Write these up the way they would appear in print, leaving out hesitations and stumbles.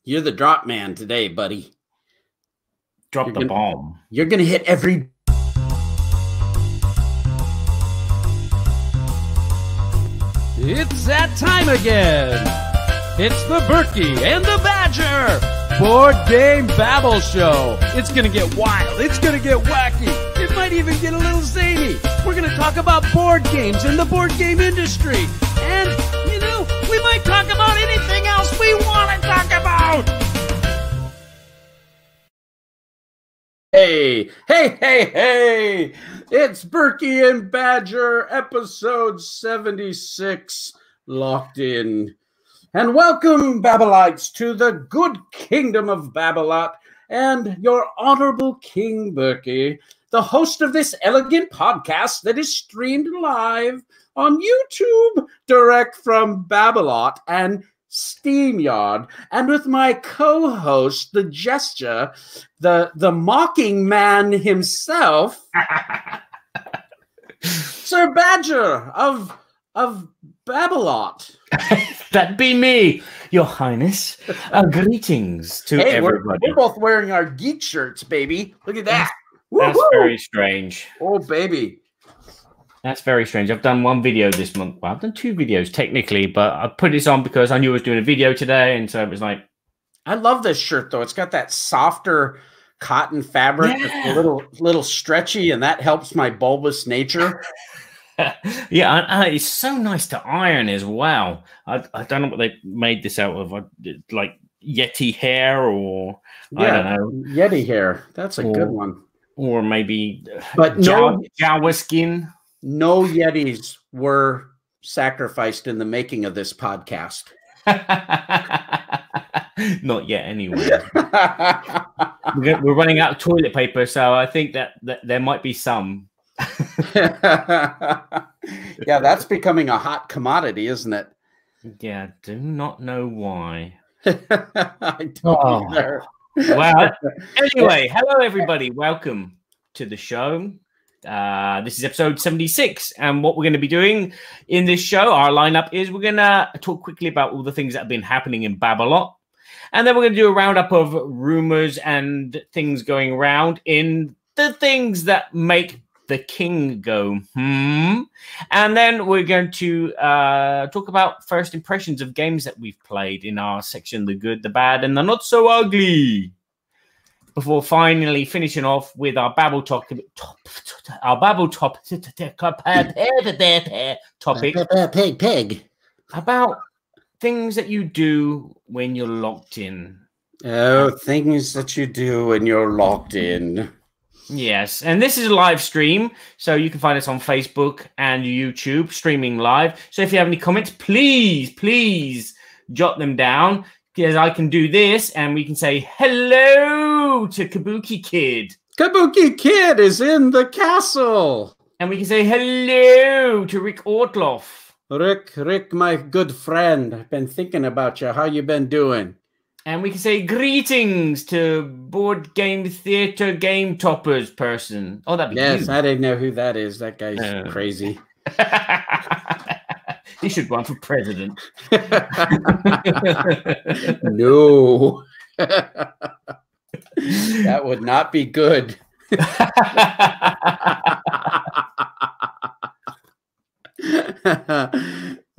You're the drop man today, buddy. Drop the bomb. You're going to hit every... It's that time again. It's the Berkey and the Badger Board Game Babble Show. It's going to get wild. It's going to get wacky. It might even get a little zany. We're going to talk about board games and the board game industry. And, you know, we might talk about anything else we want to talk about. Hey, it's Berkey and Badger, episode 76, locked in. And welcome, Babbleites, to the good kingdom of Babblot and your honorable King Berkey, the host of this elegant podcast that is streamed live on YouTube, direct from Babblot and SteamYard, and with my co-host, the gesture, the mocking man himself, Sir Badger of Babblot. That'd be me, Your Highness. Greetings to everybody. We're both wearing our geek shirts, baby. Look at that. That's very strange. Oh, baby. That's very strange. I've done one video this month. Well, I've done two videos technically, but I put this on because I knew I was doing a video today, and so it was like... I love this shirt, though. It's got that softer cotton fabric. Yeah. It's a little stretchy, and that helps my bulbous nature. Yeah, and it's so nice to iron as well. I don't know what they made this out of, like Yeti hair or... Yeah, I don't know. Yeti hair. That's a good one. Or maybe but Jawa skin. No Yetis were sacrificed in the making of this podcast. Not yet, anyway. We're running out of toilet paper, so I think that there might be some. Yeah, that's becoming a hot commodity, isn't it? Yeah, do not know why. I don't either. Well, anyway, hello, everybody. Welcome to the show. This is episode 76, and what we're going to be doing in this show, our lineup is we're going to talk quickly about all the things that have been happening in Babblot, and then we're going to do a roundup of rumors and things going around in the things that make the king go and then we're going to talk about first impressions of games that we've played in our section, the good, the bad, and the not so ugly, before finally finishing off with our Babble topic about things that you do when you're locked in. Oh, things that you do when you're locked in. Yes, and this is a live stream, so you can find us on Facebook and YouTube, streaming live. So if you have any comments, please jot them down, because I can do this, and we can say hello to Kabuki Kid. Kabuki Kid is in the castle. And we can say hello to Rick Ortloff. Rick, my good friend, I've been thinking about you. How you been doing? And we can say greetings to Board Game Theater Game Toppers person. Oh, that'd be yes, I didn't know who that is. That guy's crazy. He should run for president. No. That would not be good.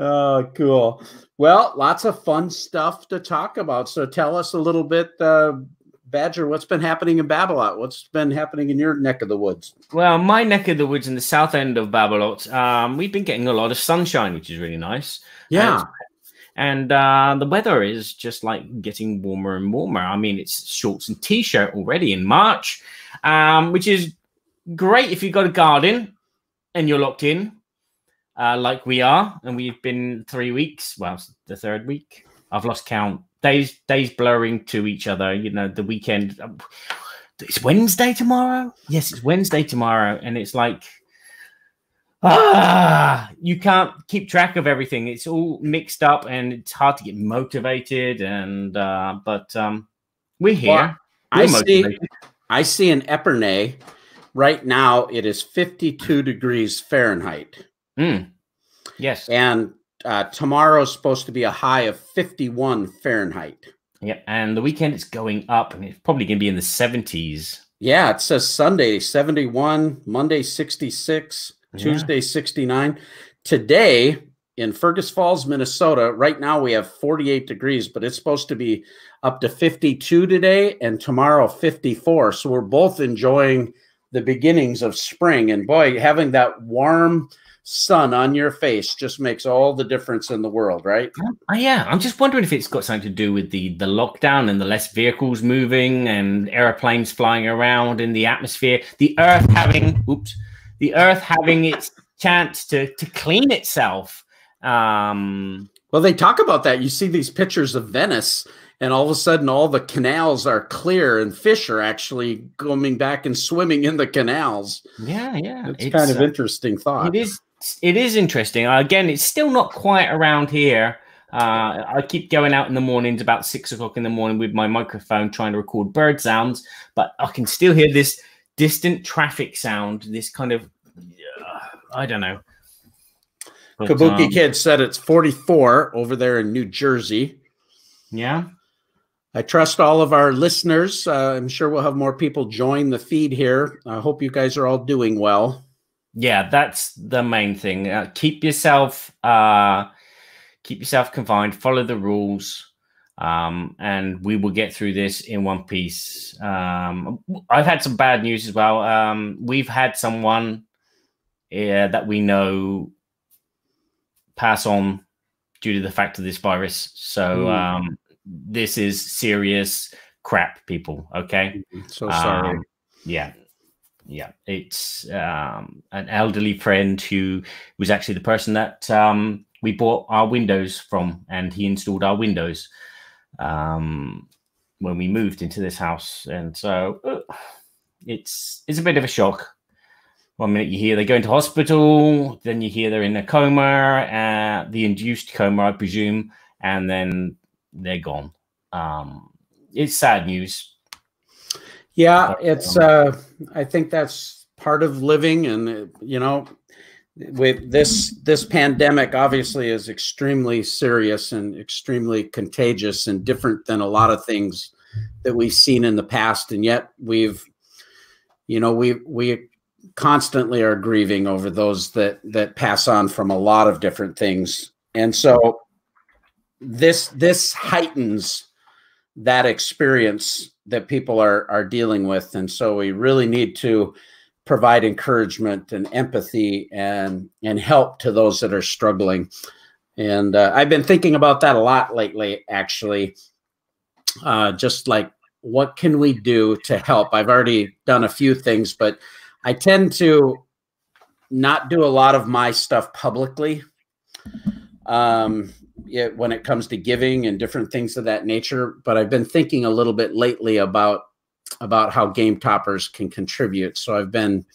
Oh, cool. Well, lots of fun stuff to talk about. So tell us a little bit, Badger, what's been happening in Babblot? What's been happening in your neck of the woods? Well, my neck of the woods in the south end of Babblot, we've been getting a lot of sunshine, which is really nice. Yeah. And the weather is just like getting warmer and warmer. I mean, it's shorts and T-shirt already in March, which is great if you've got a garden and you're locked in. Like we are, and we've been 3 weeks. Well, it's the third week. I've lost count. Days blurring to each other. You know, the weekend. It's Wednesday tomorrow. Yes, it's Wednesday tomorrow, and it's like, you can't keep track of everything. It's all mixed up, and it's hard to get motivated. And but we're here. Well, I see in Epernay right now. It is 52 degrees Fahrenheit. Yes. And tomorrow's supposed to be a high of 51 Fahrenheit. Yeah, and the weekend it's going up, and it's probably going to be in the 70s. Yeah, it says Sunday 71, Monday 66, Tuesday 69. Today in Fergus Falls, Minnesota, right now we have 48 degrees, but it's supposed to be up to 52 today and tomorrow 54. So we're both enjoying the beginnings of spring. And boy, having that warm sun on your face just makes all the difference in the world, right? Yeah, I'm just wondering if it's got something to do with the lockdown and the less vehicles moving and airplanes flying around in the atmosphere, the earth having its chance to clean itself. Well, they talk about that. You see these pictures of Venice, and all of a sudden all the canals are clear and fish are actually coming back and swimming in the canals. Yeah. It's kind of interesting thought. It is interesting. Again, it's still not quite around here. I keep going out in the mornings about 6 o'clock in the morning with my microphone trying to record bird sounds, but I can still hear this distant traffic sound, this kind of, I don't know. But, Kabuki Kid said it's 44 over there in New Jersey. Yeah. I trust all of our listeners. I'm sure we'll have more people join the feed here. I hope you guys are all doing well. Yeah, that's the main thing. Keep yourself confined, follow the rules, and we will get through this in one piece. I've had some bad news as well. We've had someone that we know pass on due to the fact of this virus. So this is serious crap, people. Okay. So sorry. Yeah. It's an elderly friend who was actually the person that we bought our windows from, and he installed our windows when we moved into this house. And so it's a bit of a shock. One minute you hear they go into hospital, then you hear they're in a coma, the induced coma, I presume, and then they're gone. It's sad news. Yeah, it's. I think that's part of living, and with this pandemic, obviously, is extremely serious and extremely contagious, and different than a lot of things that we've seen in the past, and yet we constantly are grieving over those that pass on from a lot of different things. And so this heightens that experience that people are dealing with. And so we really need to provide encouragement and empathy and help to those that are struggling. And I've been thinking about that a lot lately, actually, just like, what can we do to help? I've already done a few things, but I tend to not do a lot of my stuff publicly when it comes to giving and different things of that nature. But I've been thinking a little bit lately about how Game Toppers can contribute. So I've been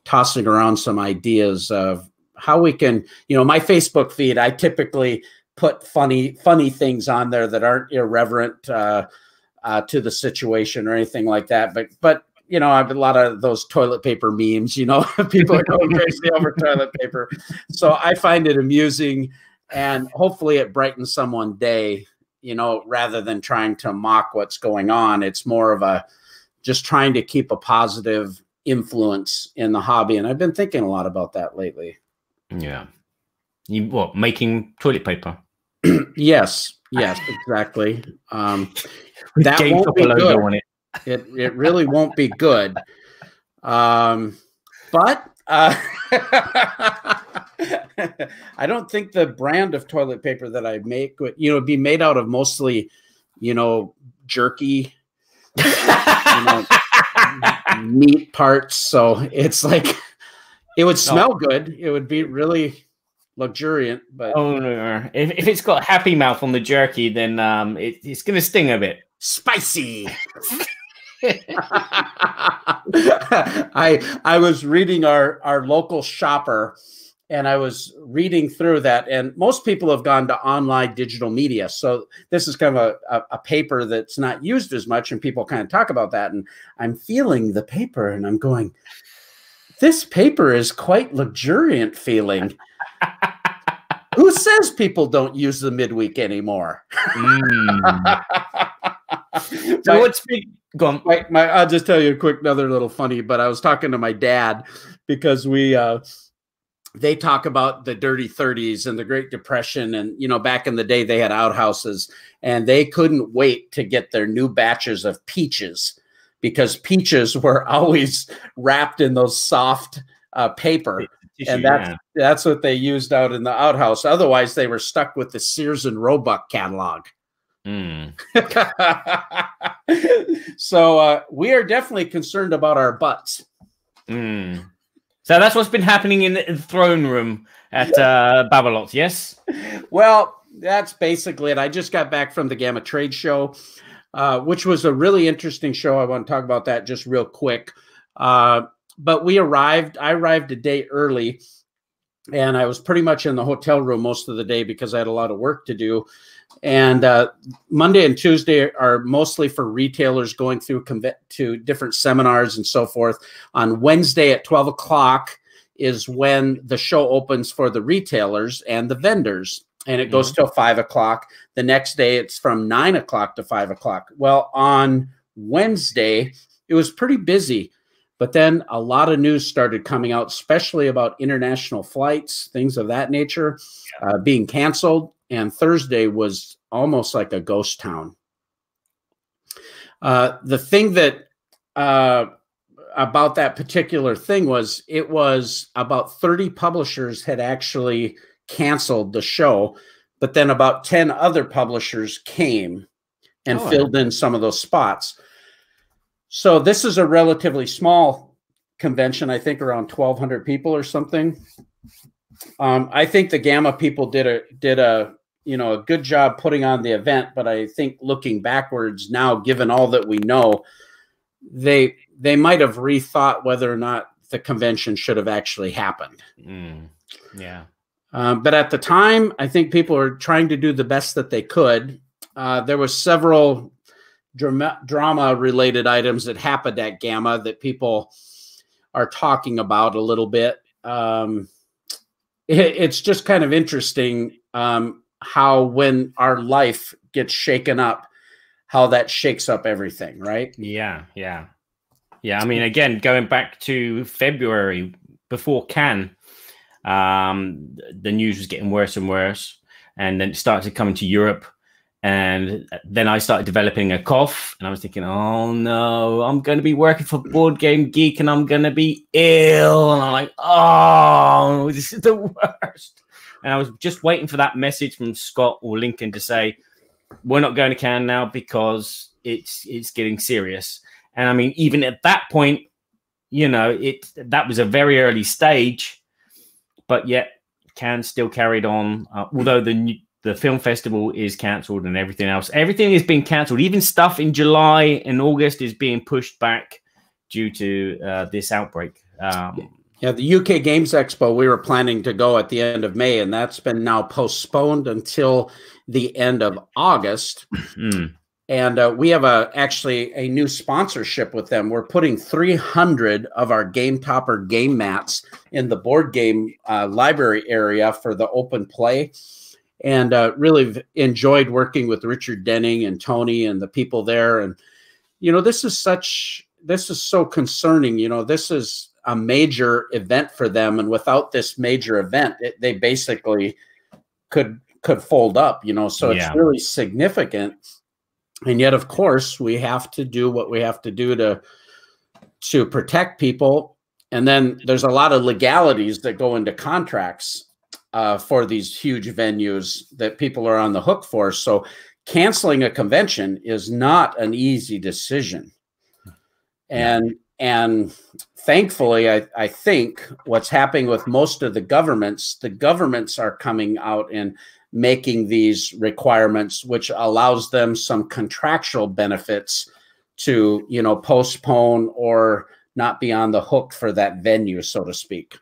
tossing around some ideas of how we can, my Facebook feed, I typically put funny things on there that aren't irreverent to the situation or anything like that. But I have a lot of those toilet paper memes, people are going crazy over toilet paper. So I find it amusing, and hopefully it brightens someone's day, rather than trying to mock what's going on. It's more of just trying to keep a positive influence in the hobby. And I've been thinking a lot about that lately. Yeah. Making toilet paper? Yes, exactly. That won't be good. On it. It really won't be good. But I don't think the brand of toilet paper that I make would, be made out of mostly, jerky, meat parts. So it's like, it would smell good. It would be really luxuriant. But no. If it's got Happy Mouth on the jerky, then it's going to sting a bit. Spicy. I was reading our local shopper, and I was reading through that, and most people have gone to online digital media. So this is kind of a paper that's not used as much, and people kind of talk about that. And I'm feeling the paper, and I'm going, this paper is quite luxuriant feeling. Who says people don't use the midweek anymore? So what's big? Go on. I'll just tell you a quick, another little funny. But I was talking to my dad because they talk about the dirty 30s and the Great Depression, and back in the day they had outhouses, and they couldn't wait to get their new batches of peaches because peaches were always wrapped in those soft paper. And that's what they used out in the outhouse. Otherwise, they were stuck with the Sears and Roebuck catalog. So we are definitely concerned about our butts. So that's what's been happening in the throne room at Babblot, yes? Well, that's basically it. I just got back from the Gamma Trade Show, which was a really interesting show. I want to talk about that just real quick. But I arrived a day early, and I was pretty much in the hotel room most of the day because I had a lot of work to do. And Monday and Tuesday are mostly for retailers going through to different seminars and so forth. On Wednesday at 12 o'clock is when the show opens for the retailers and the vendors, and it goes till 5 o'clock. The next day it's from 9 o'clock to 5 o'clock. Well, on Wednesday, it was pretty busy. But then a lot of news started coming out, especially about international flights, things of that nature, being canceled. And Thursday was almost like a ghost town. The thing that about that particular thing was it was about 30 publishers had actually canceled the show, but then about 10 other publishers came and filled in some of those spots. So this is a relatively small convention, I think around 1,200 people or something. I think the Gamma people did a good job putting on the event, but I think looking backwards now, given all that we know, they might have rethought whether or not the convention should have actually happened. But at the time, I think people were trying to do the best that they could. There was several drama-related items that happened at Gamma that people are talking about a little bit. It's just kind of interesting how when our life gets shaken up, how that shakes up everything, right? Yeah. I mean, again, going back to February before Cannes, the news was getting worse and worse, and then it started coming to Europe. And then I started developing a cough, and I was thinking, oh no, I'm going to be working for Board Game Geek and I'm going to be ill. And I'm like, oh, this is the worst. And I was just waiting for that message from Scott or Lincoln to say, we're not going to Cannes now because it's getting serious. And I mean, even at that point, that was a very early stage, but yet Cannes still carried on, although the film festival is cancelled and everything else. Everything is being cancelled. Even stuff in July and August is being pushed back due to this outbreak. Yeah, the UK Games Expo, we were planning to go at the end of May, and that's been now postponed until the end of August. And we have actually a new sponsorship with them. We're putting 300 of our Game Topper game mats in the board game library area for the open play. And really enjoyed working with Richard Denning and Tony and the people there. And, this is so concerning. This is a major event for them. And without this major event, they basically could fold up, so it's really significant. And yet, of course, we have to do what we have to do to protect people. And then there's a lot of legalities that go into contracts for these huge venues that people are on the hook for. So canceling a convention is not an easy decision. And thankfully, I think what's happening with most of the governments are coming out and making these requirements, which allows them some contractual benefits to, postpone or not be on the hook for that venue, so to speak.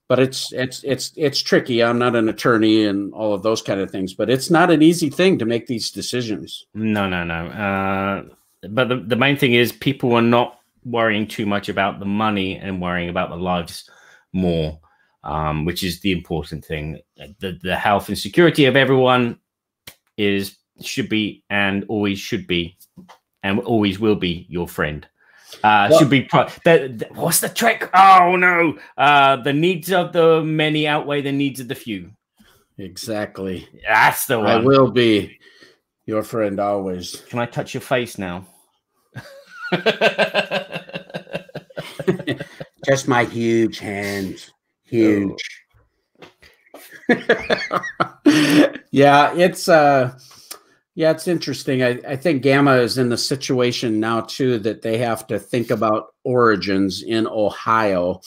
But it's tricky. I'm not an attorney and all of those kind of things, but it's not an easy thing to make these decisions. No. But the main thing is people are not worrying too much about the money and worrying about the lives more, which is the important thing. The health and security of everyone is should be and always should be and always will be your friend. Should be what's the trick? Oh no, the needs of the many outweigh the needs of the few. Exactly. That's the one. I will be your friend always. Can I touch your face now? Just my huge hands. Huge. Yeah, it's interesting. I think Gamma is in the situation now too that they have to think about origins in Ohio.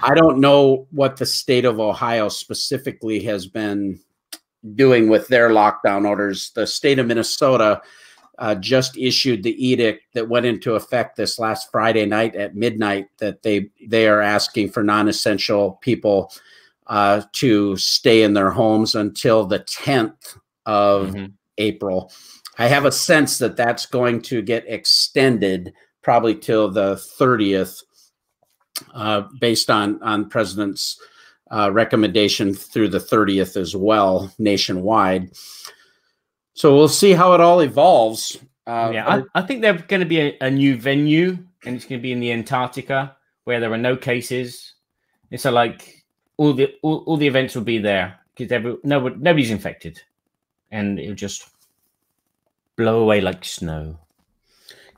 I don't know what the state of Ohio specifically has been doing with their lockdown orders. The state of Minnesota just issued the edict that went into effect this last Friday night at midnight that they are asking for non-essential people to stay in their homes until the 10th of April. I have a sense that that's going to get extended probably till the 30th, based on President's recommendation through the 30th as well, nationwide. So we'll see how it all evolves. I think there's going to be a new venue, and it's going to be in the Antarctica where there are no cases. And so, like, all the events will be there because nobody's infected, and it'll just blow away like snow.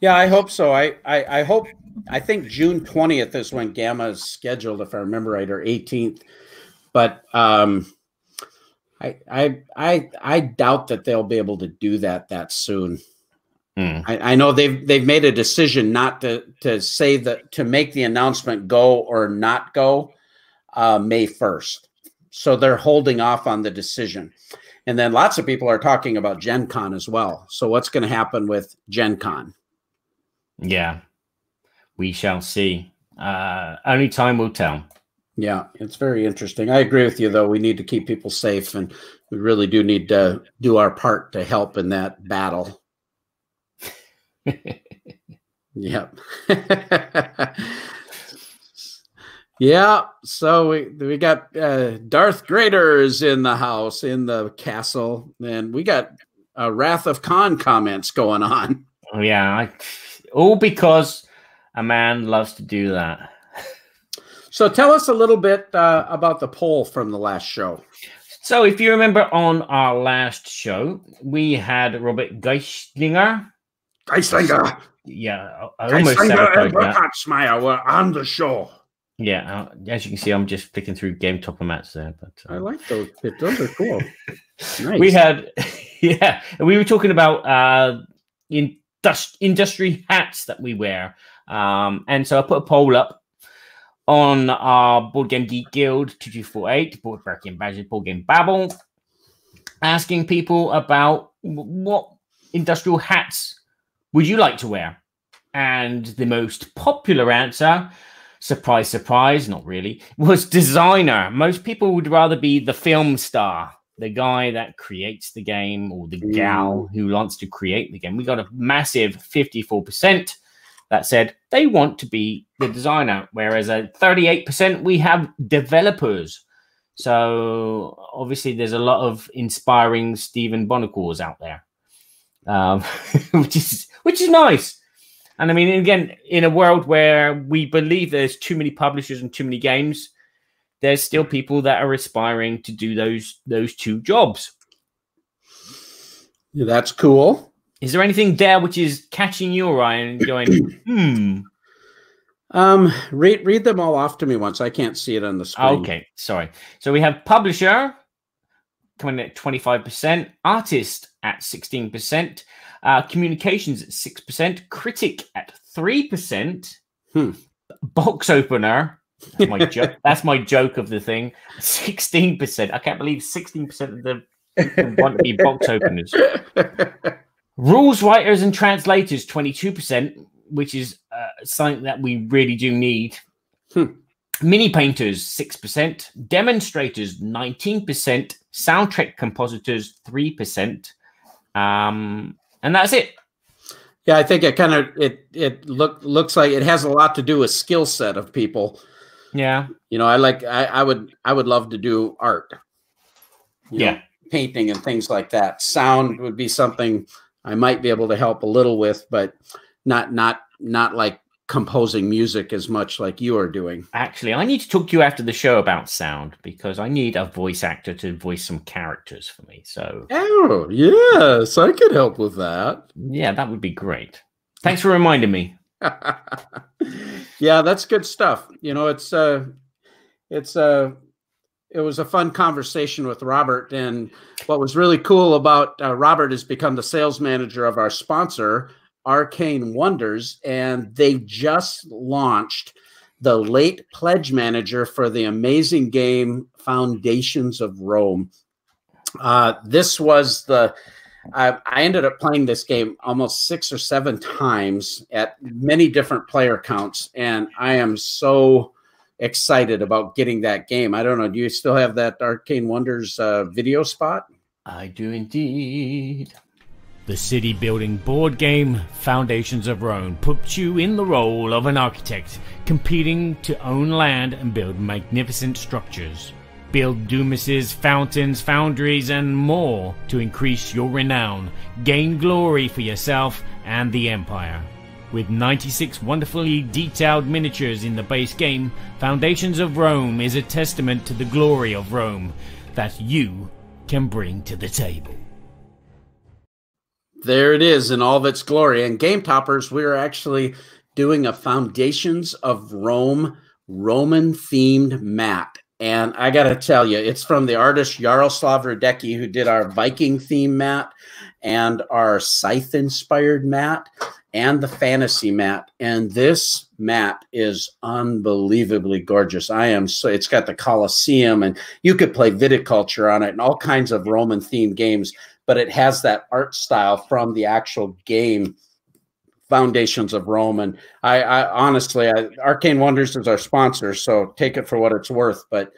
Yeah, I hope so. I think June 20th is when Gamma is scheduled, if I remember right, or 18th. But I doubt that they'll be able to do that soon. I know they've made a decision not to say that, to make the announcement go or not go May 1st. So they're holding off on the decision. And then lots of people are talking about Gen Con as well. So what's going to happen with Gen Con? Yeah, we shall see. Only time will tell. Yeah, it's very interesting. I agree with you, though. We need to keep people safe, and we really do need to do our part to help in that battle. Yep. Yeah, so we got Darth Graders in the house, in the castle, and we got Wrath of Khan comments going on. Oh, yeah, all because a man loves to do that. So tell us a little bit about the poll from the last show. So if you remember on our last show, we had Robert Geislinger. Yeah, I almost said and Burkhardt were on the show. Yeah, as you can see, I'm just flicking through Game Topper mats there. But I like those. Those are cool. Nice. We had, yeah, we were talking about industry hats that we wear. And so I put a poll up on our Board Game Geek Guild 2248, Board Berkey and Badger, Board Game Babble, asking people about what industrial hats would you like to wear? And the most popular answer, surprise, surprise, not really, was designer. Most people would rather be the film star, the guy that creates the game, or the gal who wants to create the game. We got a massive 54% that said they want to be the designer, whereas at 38% we have developers. So obviously there's a lot of inspiring Stephen Bonacors out there, which is nice. And I mean, again, in a world where we believe there's too many publishers and too many games, there's still people that are aspiring to do those two jobs. Yeah, that's cool. Is there anything there which is catching your eye and going, Read them all off to me once. I can't see it on the screen. Okay, sorry. So we have publisher coming at 25%, artist at 16%, communications at 6%, critic at 3%, box opener. That's my joke. That's my joke of the thing. 16%. I can't believe 16% of the people want to be box openers. Rules writers and translators 22%, which is something that we really do need. Mini painters 6%, demonstrators 19%, soundtrack compositors 3%, and that's it. Yeah, I think it kind of looks like it has a lot to do with skill set of people. Yeah, you know, I would love to do art. Yeah, painting and things like that. Sound would be something I might be able to help a little with, but not like composing music as much like you are doing. Actually, I need to talk to you after the show about sound, because I need a voice actor to voice some characters for me. So, oh yes, I could help with that. Yeah, that would be great. Thanks for reminding me. Yeah, that's good stuff. You know, it was a fun conversation with Robert, and what was really cool about Robert has become the sales manager of our sponsor, Arcane Wonders, and they just launched the late pledge manager for the amazing game Foundations of Rome. This was I ended up playing this game almost 6 or 7 times at many different player counts, and I am so excited about getting that game. I don't know, do you still have that Arcane Wonders video spot? I do indeed. The city-building board game Foundations of Rome puts you in the role of an architect, competing to own land and build magnificent structures. Build doomises, fountains, foundries, and more to increase your renown, gain glory for yourself and the Empire. With 96 wonderfully detailed miniatures in the base game, Foundations of Rome is a testament to the glory of Rome that you can bring to the table. There it is in all of its glory. And Game Toppers, we're actually doing a Foundations of Rome Roman-themed mat. And I got to tell you, it's from the artist Jaroslav Radecki, who did our Viking theme mat and our Scythe-inspired mat and the fantasy mat. And this mat is unbelievably gorgeous. It's got the Colosseum, and you could play viticulture on it and all kinds of Roman-themed games, but it has that art style from the actual game Foundations of Rome. And I honestly, Arcane Wonders is our sponsor, so take it for what it's worth. But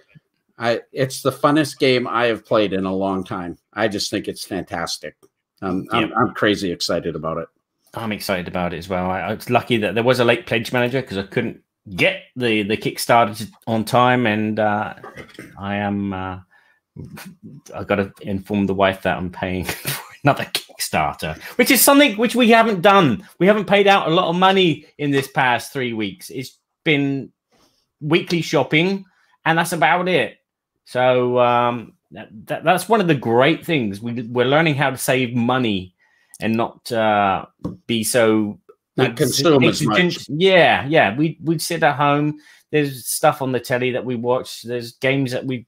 it's the funnest game I have played in a long time. I just think it's fantastic. I'm crazy excited about it. I'm excited about it as well. I was lucky that there was a late pledge manager because I couldn't get the Kickstarter on time, and I've got to inform the wife that I'm paying for another Kickstarter, which is something which we haven't done. We haven't paid out a lot of money in this past 3 weeks. It's been weekly shopping, and that's about it. So that's one of the great things. We're learning how to save money and not be so not consume as much. Yeah. We'd sit at home. There's stuff on the telly that we watch. There's games that we've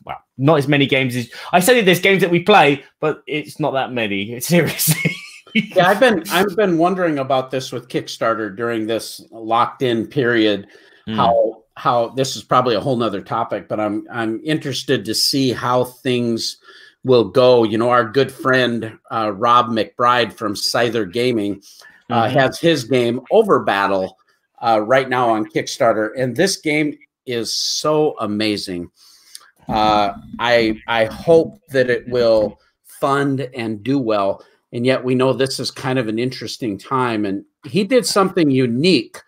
well, not as many games as I say. There's games that we play, but it's not that many. Seriously. Yeah, I've been wondering about this with Kickstarter during this locked-in period. How this is probably a whole nother topic, but I'm interested to see how things will go. You know, our good friend Rob McBride from Scyther Gaming has his game Over Battle right now on Kickstarter, and this game is so amazing. I hope that it will fund and do well, and yet we know this is kind of an interesting time. And he did something unique,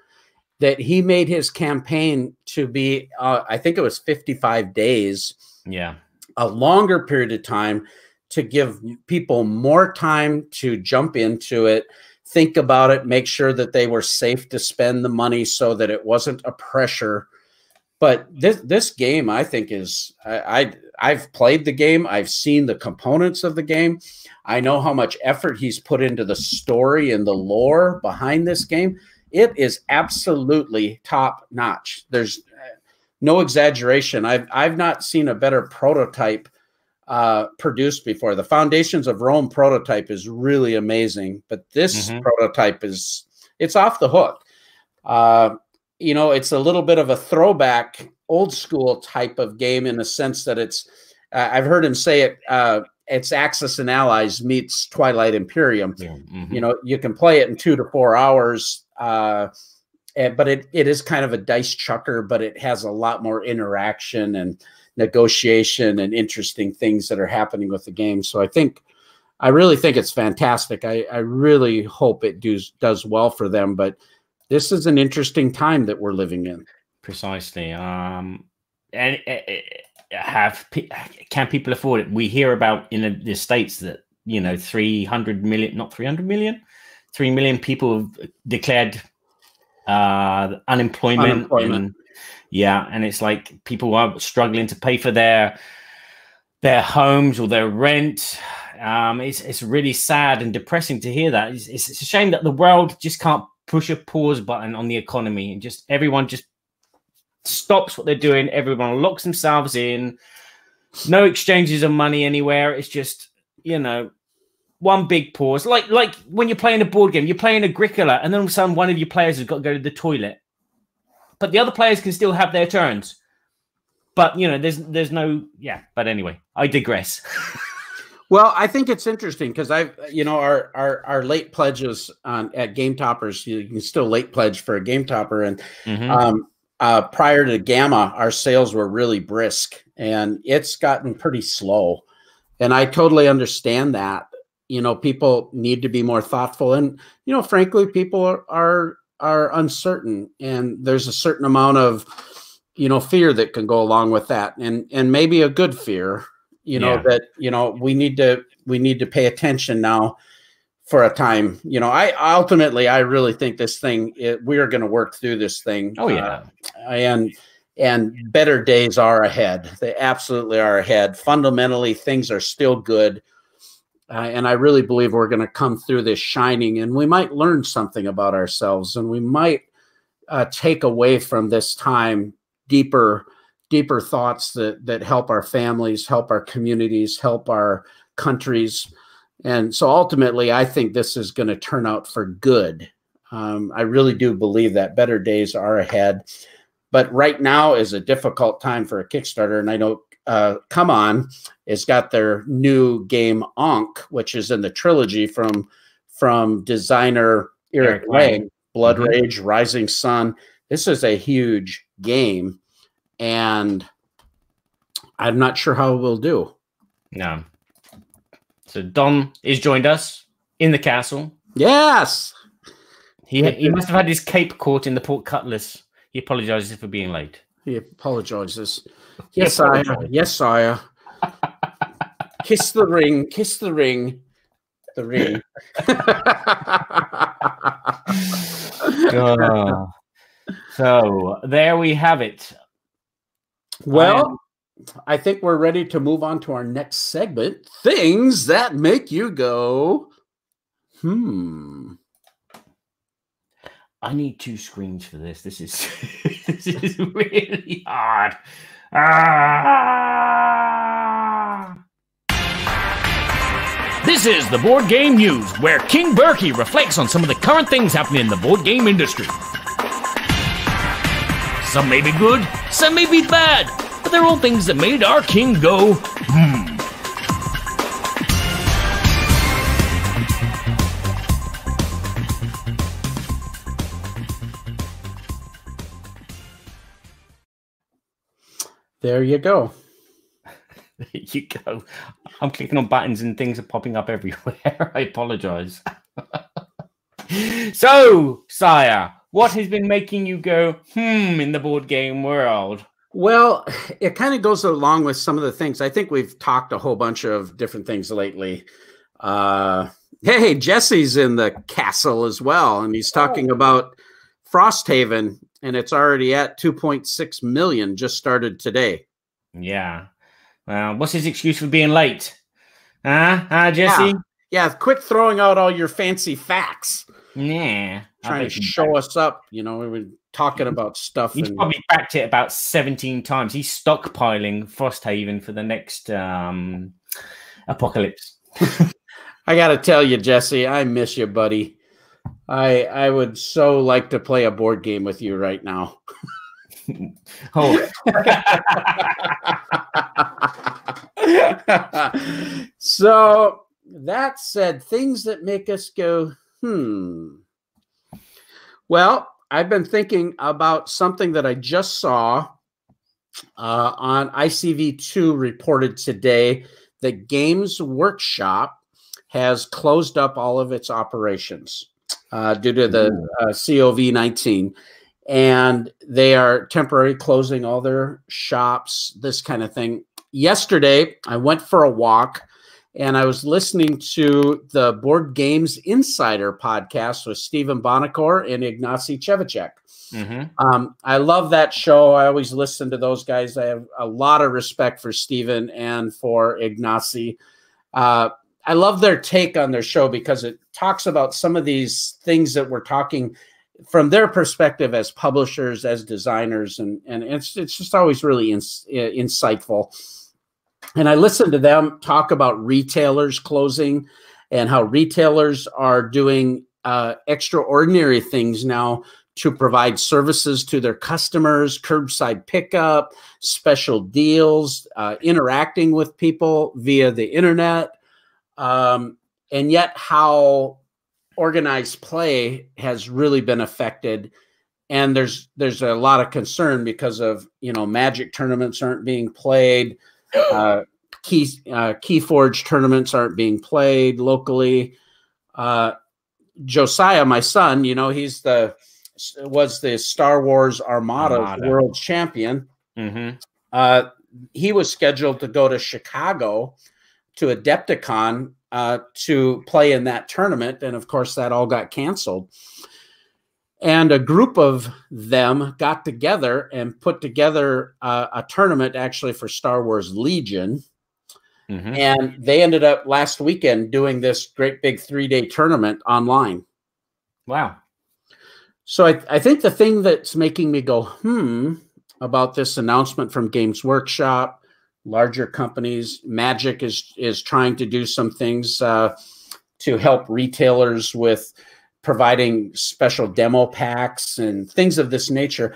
that he made his campaign to be, I think it was 55 days. Yeah. A longer period of time to give people more time to jump into it, think about it, make sure that they were safe to spend the money so that it wasn't a pressure. But this game, I think, is, I've played the game. I've seen the components of the game. I know how much effort he's put into the story and the lore behind this game. It is absolutely top notch. There's no exaggeration. I've not seen a better prototype produced before. The Foundations of Rome prototype is really amazing, but this prototype it's off the hook. You know, it's a little bit of a throwback, old school type of game in the sense that it's, I've heard him say it, it's Axis and Allies meets Twilight Imperium. You know, you can play it in 2 to 4 hours, but it is kind of a dice chucker, but it has a lot more interaction and negotiation and interesting things that are happening with the game. So I really think it's fantastic. I really hope it does well for them, but this is an interesting time that we're living in. Precisely. And can people afford it? We hear about in the States that, you know, 300 million, not 300 million, 3 million people have declared unemployment. And, yeah, and it's like people are struggling to pay for their homes or their rent. It's really sad and depressing to hear that. It's a shame that the world just can't push a pause button on the economy and just everyone just stops what they're doing. Everyone locks themselves in. No exchanges of money anywhere. It's just, you know, one big pause. Like when you're playing a board game, you're playing Agricola, and then all of a sudden one of your players has got to go to the toilet. But the other players can still have their turns. But, you know, there's no, yeah. But anyway, I digress. Well, I think it's interesting because our late pledges at Game Toppers, you can still late pledge for a Game Topper. And prior to Gamma, our sales were really brisk, and it's gotten pretty slow. And I totally understand that. You know, people need to be more thoughtful. And, you know, frankly, people are uncertain. And there's a certain amount of, you know, fear that can go along with that. And maybe a good fear, you know, that, you know, we need to pay attention now for a time. You know, I really think this thing, we are going to work through this thing. Oh, yeah. And better days are ahead. They absolutely are ahead. Fundamentally, things are still good. And I really believe we're going to come through this shining, and we might learn something about ourselves, and we might take away from this time deeper thoughts that help our families, help our communities, help our countries. And so ultimately, I think this is going to turn out for good. I really do believe that better days are ahead. But right now is a difficult time for a Kickstarter. And I know Come On has got their new game Ankh, which is in the trilogy from designer Eric Lang, Blood Rage, Rising Sun. This is a huge game, and I'm not sure how we'll do. No. So Don has joined us in the castle. Yes. He must have had his cape caught in the port cutlass. He apologizes for being late. He apologizes. Yes, sire. Yes, sire. Kiss the ring. Kiss the ring. The ring. So there we have it. Well, I think we're ready to move on to our next segment. Things that make you go, I need 2 screens for this. This is really hard. This is the Board Game News, where King Berkey reflects on some of the current things happening in the board game industry. Some may be good, some may be bad, but they're all things that made our king go, There you go. There you go. I'm clicking on buttons and things are popping up everywhere. I apologize. So, sire, what has been making you go, in the board game world? Well, it kind of goes along with some of the things. I think we've talked a whole bunch of different things lately. Hey, Jesse's in the castle as well, and he's talking about Frosthaven, and it's already at 2.6 million, just started today. Yeah. What's his excuse for being late? Jesse? Yeah, quit throwing out all your fancy facts. Yeah. Trying to show us up. You know, we were talking about stuff. He's probably cracked it about 17 times. He's stockpiling Frosthaven for the next apocalypse. I got to tell you, Jesse, I miss you, buddy. I would so like to play a board game with you right now. So that said, things that make us go, Well, I've been thinking about something that I just saw on ICV2 reported today that Games Workshop has closed up all of its operations due to the COVID-19. and they are temporarily closing all their shops, this kind of thing. Yesterday, I went for a walk, and I was listening to the Board Games Insider podcast with Stephen Bonacore and Ignacy Cevicek. I love that show. I always listen to those guys. I have a lot of respect for Stephen and for Ignacy. I love their take on their show because it talks about some of these things that we're talking from their perspective as publishers, as designers, and it's just always really insightful. And I listened to them talk about retailers closing and how retailers are doing extraordinary things now to provide services to their customers, curbside pickup, special deals, interacting with people via the internet, and yet how organized play has really been affected. And there's a lot of concern because of, Magic tournaments aren't being played. Keyforge tournaments aren't being played locally. Josiah, my son, was the Star Wars Armada world champion. He was scheduled to go to Chicago to Adepticon to play in that tournament. And of course, that all got canceled. And a group of them got together and put together a tournament actually for Star Wars Legion. And they ended up last weekend doing this great big 3-day tournament online. Wow. So I think the thing that's making me go, about this announcement from Games Workshop, larger companies, Magic is trying to do some things to help retailers with providing special demo packs and things of this nature.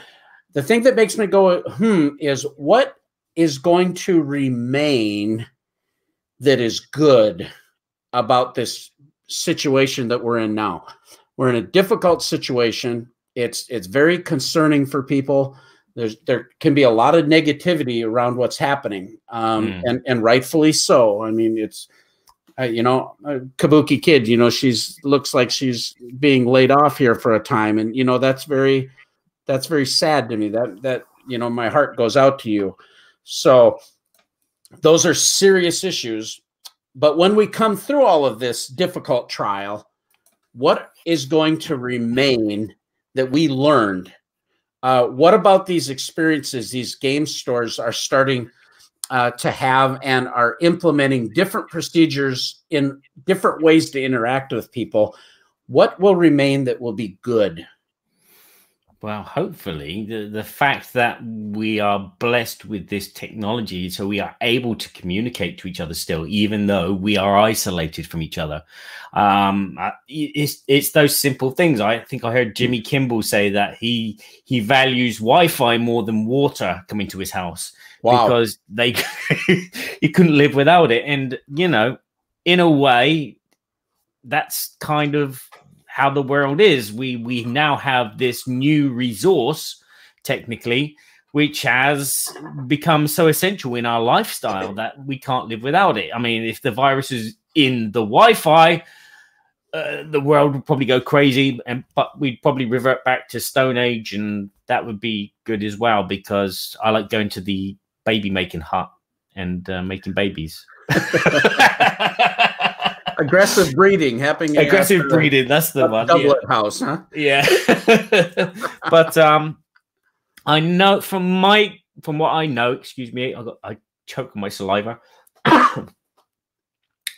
The thing that makes me go, is what is going to remain that is good about this situation that we're in now. We're in a difficult situation. It's very concerning for people. There can be a lot of negativity around what's happening, and rightfully so. I mean, it's Kabuki Kid. She's looks like she's being laid off here for a time, and that's very sad to me. That my heart goes out to you. So those are serious issues. But when we come through all of this difficult trial, what is going to remain that we learned? What about these experiences these game stores are starting to have and are implementing different procedures in different ways to interact with people? What will remain that will be good? Well, hopefully the fact that we are blessed with this technology, so we are able to communicate to each other still, even though we are isolated from each other. It's those simple things. I think I heard Jimmy Kimball say that he values Wi-Fi more than water coming to his house. Wow. Because he couldn't live without it. And, in a way, that's kind of how the world is. We now have this new resource, technically, which has become so essential in our lifestyle that we can't live without it. I mean, if the virus is in the Wi-Fi, the world would probably go crazy, but we'd probably revert back to Stone Age, and that would be good as well, because I like going to the baby making hut and making babies. Aggressive breeding happening. Aggressive breeding, that's the one. Babblot house, huh? Yeah. But I know from what I know, excuse me, I choked on my saliva.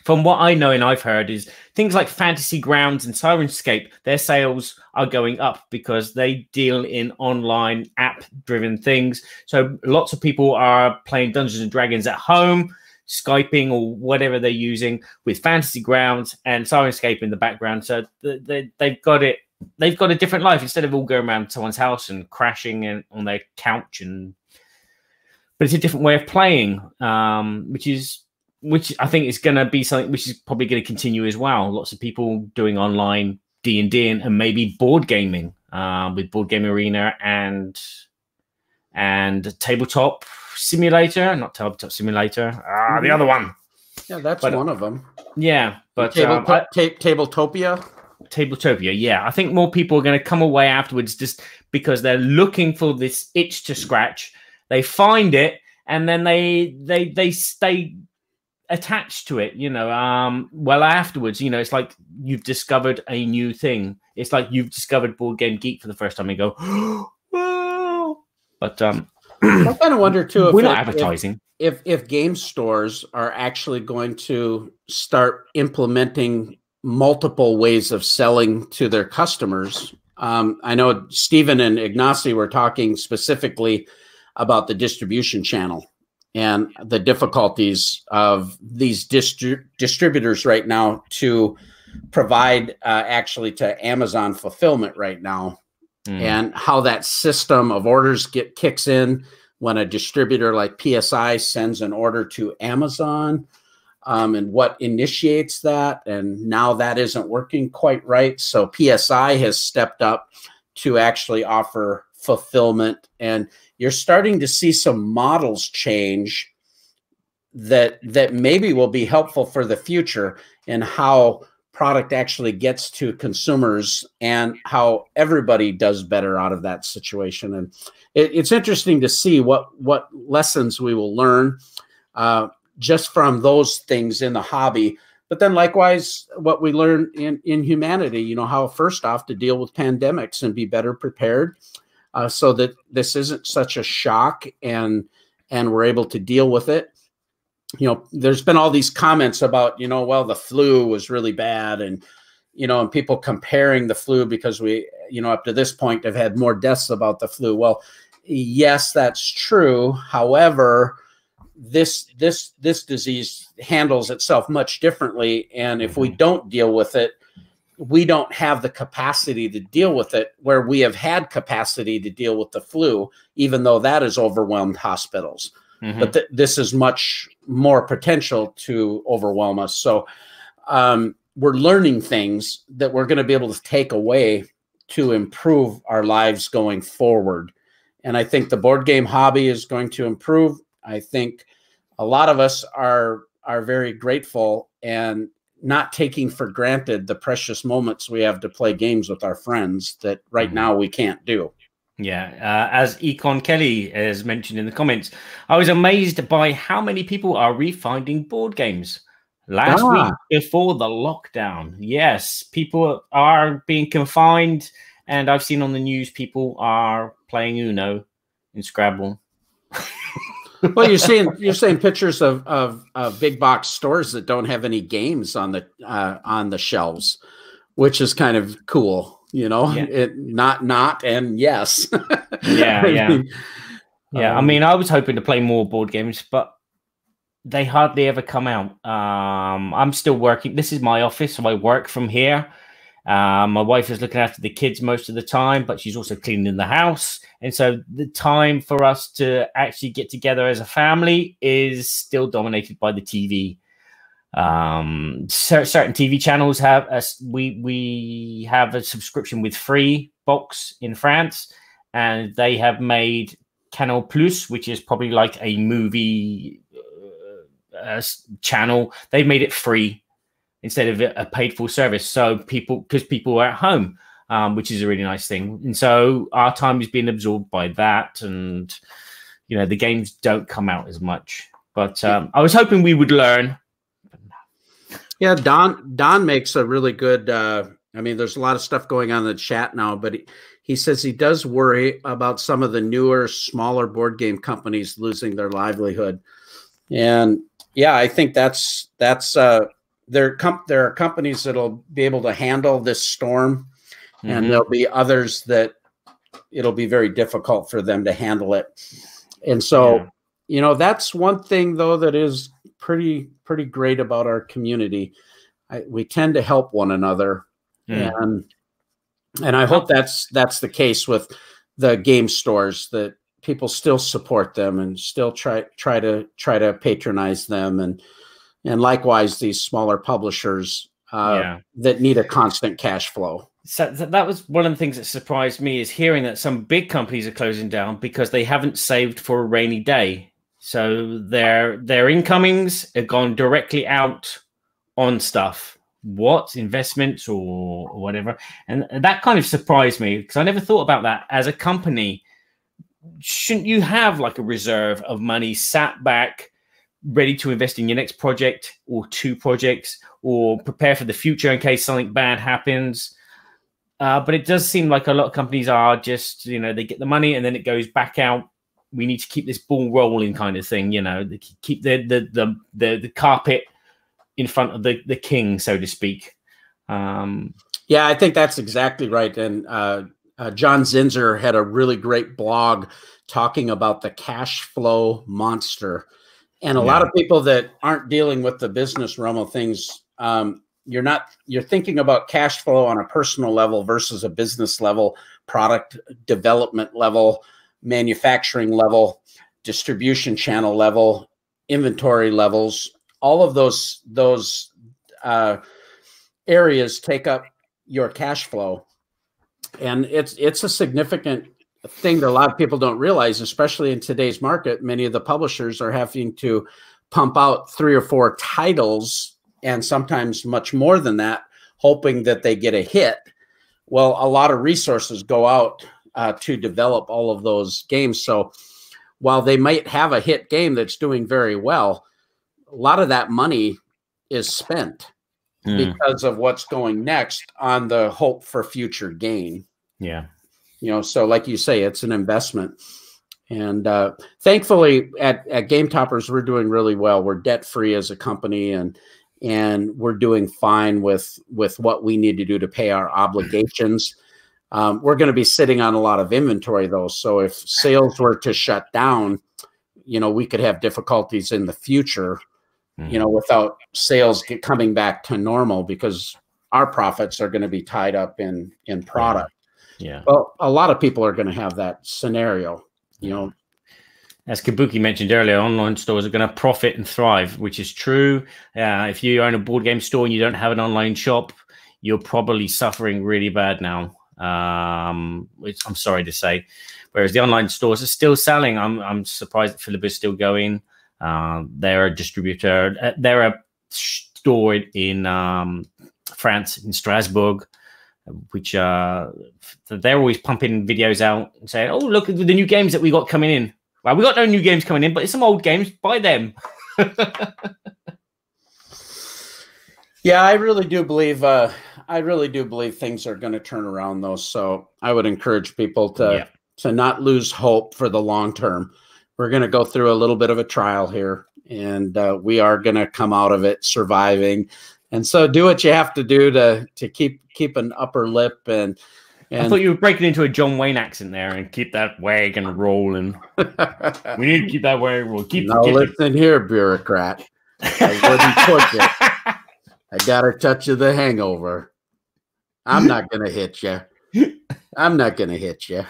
From what I know and I've heard is things like Fantasy Grounds and Sirenscape, their sales are going up because they deal in online app-driven things. So lots of people are playing Dungeons and Dragons at home, Skyping or whatever they're using with Fantasy Grounds and Sirenscape in the background. So they've got it. They've got a different life instead of all going around someone's house and crashing on their couch. But it's a different way of playing, which I think is going to be something which is probably going to continue as well. Lots of people doing online D&D and maybe board gaming with Board Game Arena and Tabletop Simulator, not Tabletop Simulator, the other one. Yeah, that's one of them. Yeah, but Tabletopia. Tabletopia, yeah. I think more people are going to come away afterwards just because they're looking for this itch to scratch. They find it, and then they stay attached to it, you know. Well, afterwards, you know, it's like you've discovered a new thing. It's like you've discovered Board Game Geek for the first time and go, whoa. But I kind of wonder too if we're not advertising. If game stores are actually going to start implementing multiple ways of selling to their customers. I know Stephen and Ignacy were talking specifically about the distribution channel and the difficulties of these distributors right now to provide actually to Amazon fulfillment right now, and how that system of orders kicks in when a distributor like PSI sends an order to Amazon, and what initiates that. And now that isn't working quite right. So PSI has stepped up to actually offer fulfillment, and you're starting to see some models change that maybe will be helpful for the future in how product actually gets to consumers and how everybody does better out of that situation. And it's interesting to see what lessons we will learn just from those things in the hobby. But then likewise, what we learn in humanity, you know, how first off to deal with pandemics and be better prepared, so that this isn't such a shock, and we're able to deal with it. You know, there's been all these comments about, you know, well, the flu was really bad, and, you know, and people comparing the flu because we, you know, up to this point have had more deaths about the flu. Well, yes, that's true. However, this disease handles itself much differently. And if we don't deal with it, we don't have the capacity to deal with it where we have had capacity to deal with the flu, even though that has overwhelmed hospitals. But this is much more potential to overwhelm us. So we're learning things that we're going to be able to take away to improve our lives going forward. And I think the board game hobby is going to improve. I think a lot of us are very grateful and not taking for granted the precious moments we have to play games with our friends that right now we can't do. Yeah, as Econ Kelly has mentioned in the comments, I was amazed by how many people are refinding board games. Last week before the lockdown, yes, people are being confined, and I've seen on the news people are playing Uno and Scrabble. Well, you're seeing pictures of big box stores that don't have any games on the shelves, which is kind of cool. You know, not and yes. Yeah. I mean, I was hoping to play more board games, but they hardly ever come out. I'm still working. This is my office, so I work from here. My wife is looking after the kids most of the time, but she's also cleaning the house. And so the time for us to actually get together as a family is still dominated by the TV. Certain TV channels have we have a subscription with free box in France, and they have made Canal Plus, which is probably like a movie channel. They've made it free instead of a paid for service. So because people are at home, which is a really nice thing. And so our time is being absorbed by that, and you know, the games don't come out as much. But I was hoping we would learn. Yeah, Don makes a really good, I mean, there's a lot of stuff going on in the chat now, but he says he does worry about some of the newer, smaller board game companies losing their livelihood. And yeah, I think there are companies that'll be able to handle this storm, and there'll be others that it'll be very difficult for them to handle it. And so, you know, that's one thing though that is pretty great about our community. We tend to help one another, and I hope that's the case with the game stores, that people still support them and still try to patronize them, and likewise these smaller publishers that need a constant cash flow. So that was one of the things that surprised me, is hearing that some big companies are closing down because they haven't saved for a rainy day. So their incomings have gone directly out on stuff what investments or whatever. And that kind of surprised me because I never thought about that. As a company, shouldn't you have like a reserve of money sat back, ready to invest in your next project or 2 projects, or prepare for the future in case something bad happens? But it does seem like a lot of companies are just, they get the money and then it goes back out. We need to keep this ball rolling kind of thing, they keep the carpet in front of the king, so to speak. Yeah, I think that's exactly right. And John Zinser had a really great blog talking about the cash flow monster. And a lot of people that aren't dealing with the business realm of things, you're thinking about cash flow on a personal level versus a business level, product development level, manufacturing level, distribution channel level, inventory levels. All of those areas take up your cash flow. And it's a significant thing that a lot of people don't realize, especially in today's market. Many of the publishers are having to pump out 3 or 4 titles, and sometimes much more than that, hoping that they get a hit. Well, a lot of resources go out to develop all of those games. So while they might have a hit game that's doing very well, a lot of that money is spent because of what's going next on the hope for future gain. Yeah. So like you say, it's an investment. And thankfully at Game Toppers, we're doing really well. We're debt free as a company, and we're doing fine with what we need to do to pay our obligations. We're going to be sitting on a lot of inventory though. So if sales were to shut down, we could have difficulties in the future, without sales coming back to normal, because our profits are going to be tied up in product. Yeah. Well, a lot of people are going to have that scenario, As Kabuki mentioned earlier, online stores are going to profit and thrive, which is true. If you own a board game store and you don't have an online shop, you're probably suffering really bad now. Which I'm sorry to say. Whereas the online stores are still selling. I'm surprised that Philip is still going. They're a distributor. They're a store in France, in Strasbourg, which they're always pumping videos out and saying, "Oh, look at the new games that we got coming in." Well, we got no new games coming in, but it's some old games. Buy them. Yeah, I really do believe things are going to turn around, though. So I would encourage people to not lose hope for the long term. We're going to go through a little bit of a trial here, and we are going to come out of it surviving. And so do what you have to do to keep an upper lip. And I thought you were breaking into a John Wayne accent there, and keep that wagon rolling. We need to keep that wagon rolling. Listen here, bureaucrat. I wouldn't push it. I got a touch of the hangover. I'm not going to hit you. I'm not going to hit you.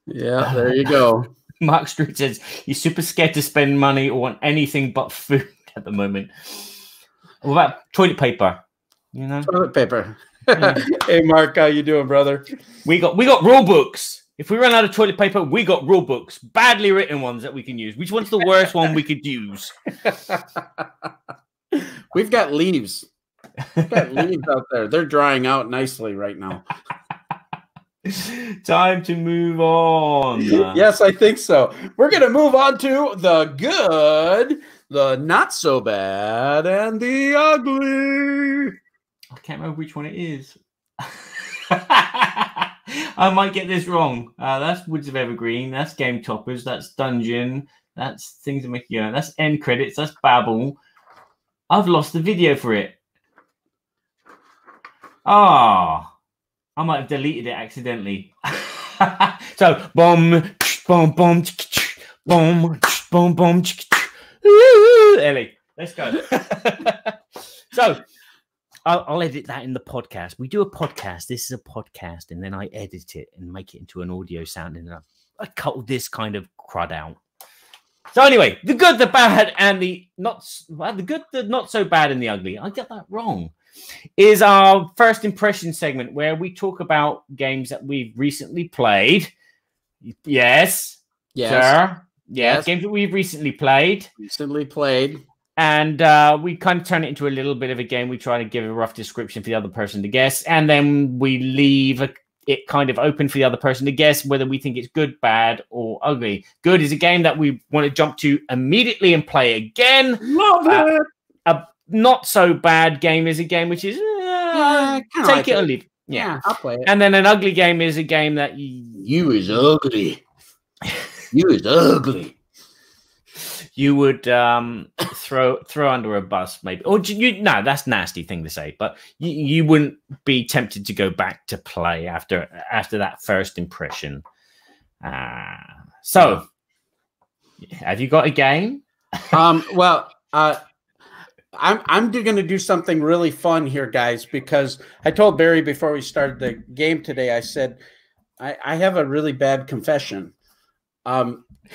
Yeah, there you go. Mark Street says he's super scared to spend money on anything but food at the moment. What about toilet paper? Toilet paper. Yeah. Hey, Mark, how you doing, brother? We got rule books. If we run out of toilet paper, we got rule books, badly written ones that we can use. Which one's the worst one we could use? We've got leaves. We've got leaves out there. They're drying out nicely right now. Time to move on. Yes, I think so. We're going to move on to the good, the not so bad, and the ugly. I can't remember which one it is. I might get this wrong. That's Woods of Evergreen. That's Game Toppers. That's Dungeon. That's Things That Make You Earn. That's End Credits. That's Babble. I've lost the video for it. I might have deleted it accidentally. So, boom, boom, boom, boom, boom, boom. Ellie, let's go. So, I'll edit that in the podcast. We do a podcast. This is a podcast, and then I edit it and make it into an audio sound, and I cut this kind of crud out. So anyway, the good, the bad, and the not so bad, and the ugly. I get that wrong. Is our first impression segment where we talk about games that we've recently played. Yes, sir. Yes, games that we've recently played. Recently played. And we kind of turn it into a little bit of a game. We try to give a rough description for the other person to guess, and then we leave it kind of open for the other person to guess whether we think it's good, bad, or ugly. Good is a game that we want to jump to immediately and play again. Love it. A not so bad game is a game which is take it or leave. Yeah, I'll play it. And then an ugly game is a game that you is ugly. You is ugly. You would throw under a bus, maybe, or no, that's a nasty thing to say. But you wouldn't be tempted to go back to play after that first impression. So, have you got a game? Well, I'm going to do something really fun here, guys, because I told Barry before we started the game today. I said I have a really bad confession.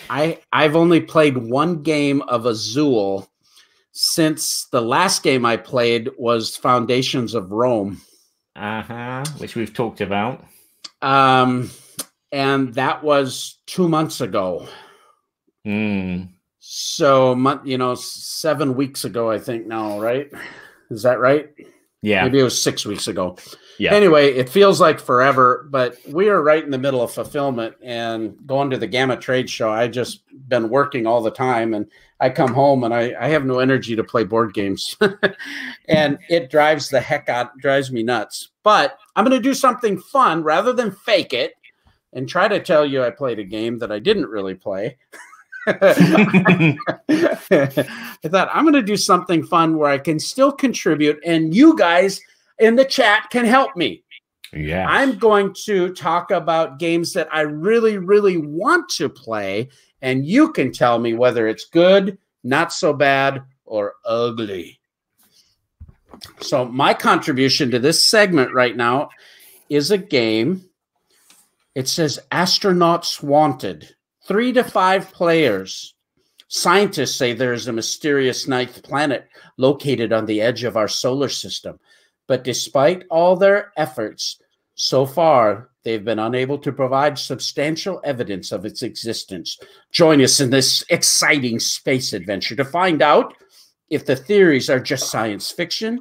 I've only played one game of Azul since the last game I played was Foundations of Rome. Which we've talked about. And that was 2 months ago. So, 7 weeks ago, I think now, right? Is that right? Yeah. Maybe it was 6 weeks ago. Yeah. Anyway, it feels like forever, but we are right in the middle of fulfillment and going to the Gamma Trade Show. I just been working all the time, and I come home and I have no energy to play board games. And it drives me nuts. But I'm going to do something fun rather than fake it and try to tell you I played a game that I didn't really play. I thought I'm going to do something fun where I can still contribute, and you guys in the chat can help me. Yeah, I'm going to talk about games that I really, really want to play, and you can tell me whether it's good, not so bad, or ugly. So my contribution to this segment right now is a game. It says Astronauts Wanted. 3 to 5 players. Scientists say there is a mysterious ninth planet located on the edge of our solar system. But despite all their efforts, so far, they've been unable to provide substantial evidence of its existence. Join us in this exciting space adventure to find out if the theories are just science fiction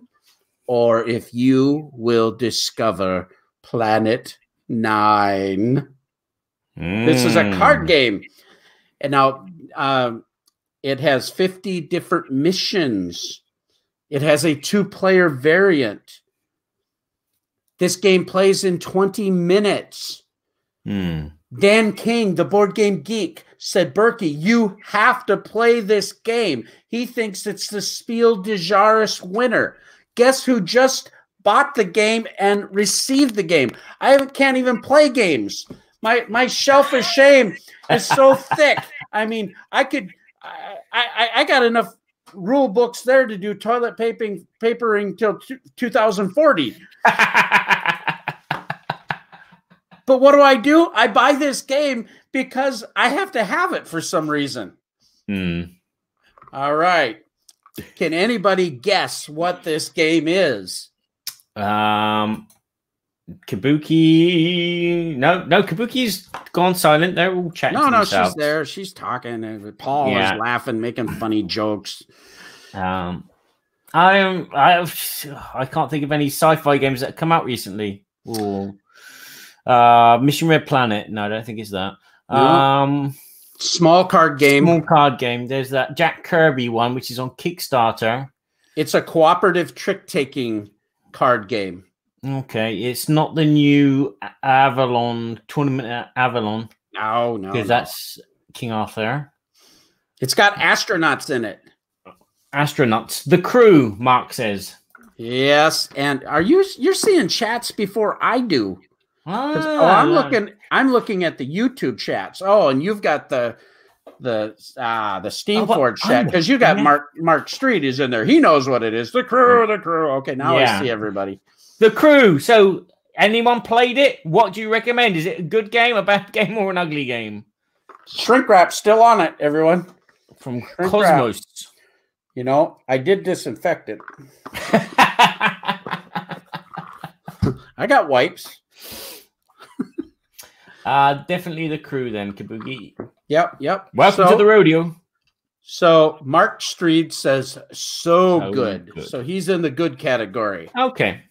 or if you will discover Planet 9. This is a card game. And now it has 50 different missions. It has a 2-player variant. This game plays in 20 minutes. Dan King, the board game geek, said, Berkey, you have to play this game. He thinks it's the Spiel des Jahres winner. Guess who just bought the game and received the game? I can't even play games. My shelf of shame is so thick. I mean, I got enough rule books there to do toilet papering till 2040. But what do? I buy this game because I have to have it for some reason. All right. Can anybody guess what this game is? Kabuki. No, Kabuki's gone silent. They're all chatting. No, she's there. She's talking. And Paul is laughing, making funny jokes. I can't think of any sci-fi games that have come out recently. Or Mission Red Planet. No, I don't think it's that. No. Small card game. Small card game. There's that Jack Kirby one, which is on Kickstarter. It's a cooperative trick-taking card game. Okay, it's not the new Avalon tournament at Avalon. No, because that's King Arthur. It's got astronauts in it. Astronauts, the crew. Mark says. Yes, and you're seeing chats before I do? I'm looking at the YouTube chats. Oh, and you've got the Steamforge chat because you got Mark Street is in there. He knows what it is. The crew. Okay, now I see everybody. The crew. So, anyone played it? What do you recommend? Is it a good game, a bad game, or an ugly game? Shrink wrap still on it, everyone. From Cosmos. Wrap. You know, I did disinfect it. I got wipes. Definitely the crew then, Kabuki. Yep. Welcome to the rodeo. So Mark Street says so good. So he's in the good category. Okay.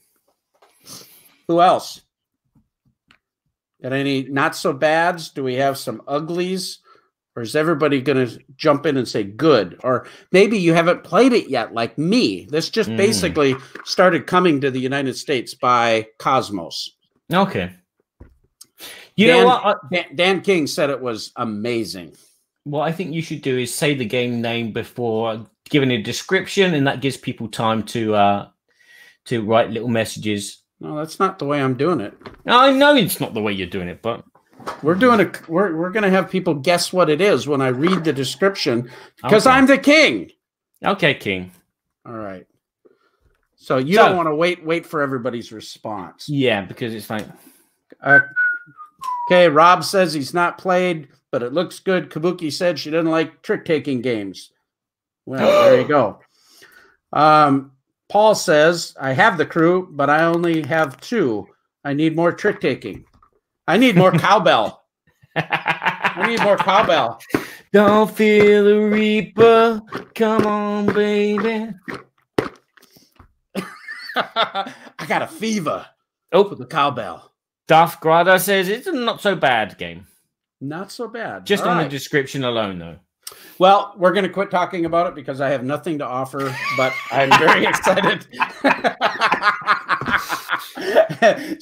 Who else? Got any not so bads? Do we have some uglies? Or is everybody going to jump in and say good? Or maybe you haven't played it yet, like me. This just basically started coming to the United States by Cosmos. Okay. You know what? Dan King said it was amazing. What I think you should do is say the game name before giving a description, and that gives people time to write little messages. No, that's not the way I'm doing it. I know it's not the way you're doing it, but we're going to have people guess what it is when I read the description because I'm the king. Okay, King. All right. So you don't want to wait for everybody's response. Yeah, because it's like okay, Rob says he's not played, but it looks good. Kabuki said she doesn't like trick-taking games. Well, there you go. Paul says, I have the crew, but I only have 2. I need more trick-taking. I need more cowbell. I need more cowbell. Don't feel the reaper. Come on, baby. I got a fever. Oh, for the cowbell. Duff Grada says it's a not so bad game. Not so bad. Just on the description alone, though. Well, we're going to quit talking about it because I have nothing to offer, but I'm very excited.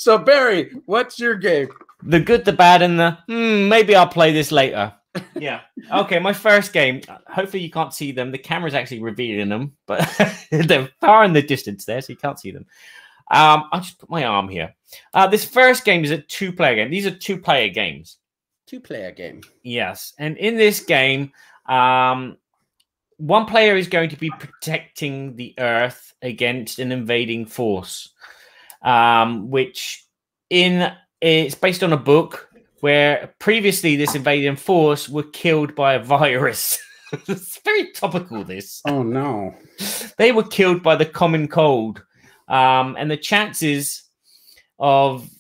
So, Barry, what's your game? The good, the bad, and the maybe I'll play this later. Yeah. Okay, my first game. Hopefully you can't see them. The camera's actually revealing them, but they're far in the distance there, so you can't see them. I'll just put my arm here. This first game is a 2-player game. These are 2-player games. 2-player game. Yes. And in this game, one player is going to be protecting the Earth against an invading force, which it's based on a book where previously this invading force were killed by a virus. It's very topical, this. Oh, no. They were killed by the common cold. And the chances of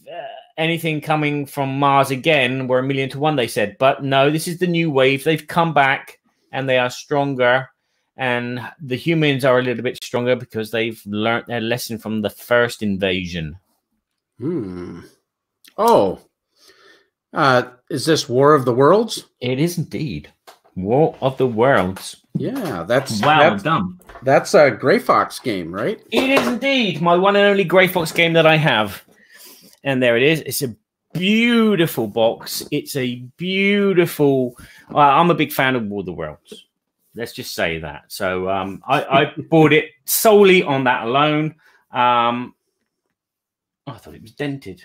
anything coming from Mars again were 1,000,000 to 1, they said. But no, this is the new wave. They've come back and they are stronger. And the humans are a little bit stronger because they've learned their lesson from the first invasion. Oh. Is this War of the Worlds? It is indeed. War of the Worlds. Yeah, that's done. That's a Grey Fox game, right? It is indeed my one and only Grey Fox game that I have. And there it is. It's a beautiful box. It's a beautiful... I'm a big fan of War of the Worlds. Let's just say that. So I bought it solely on that alone. I thought it was dented.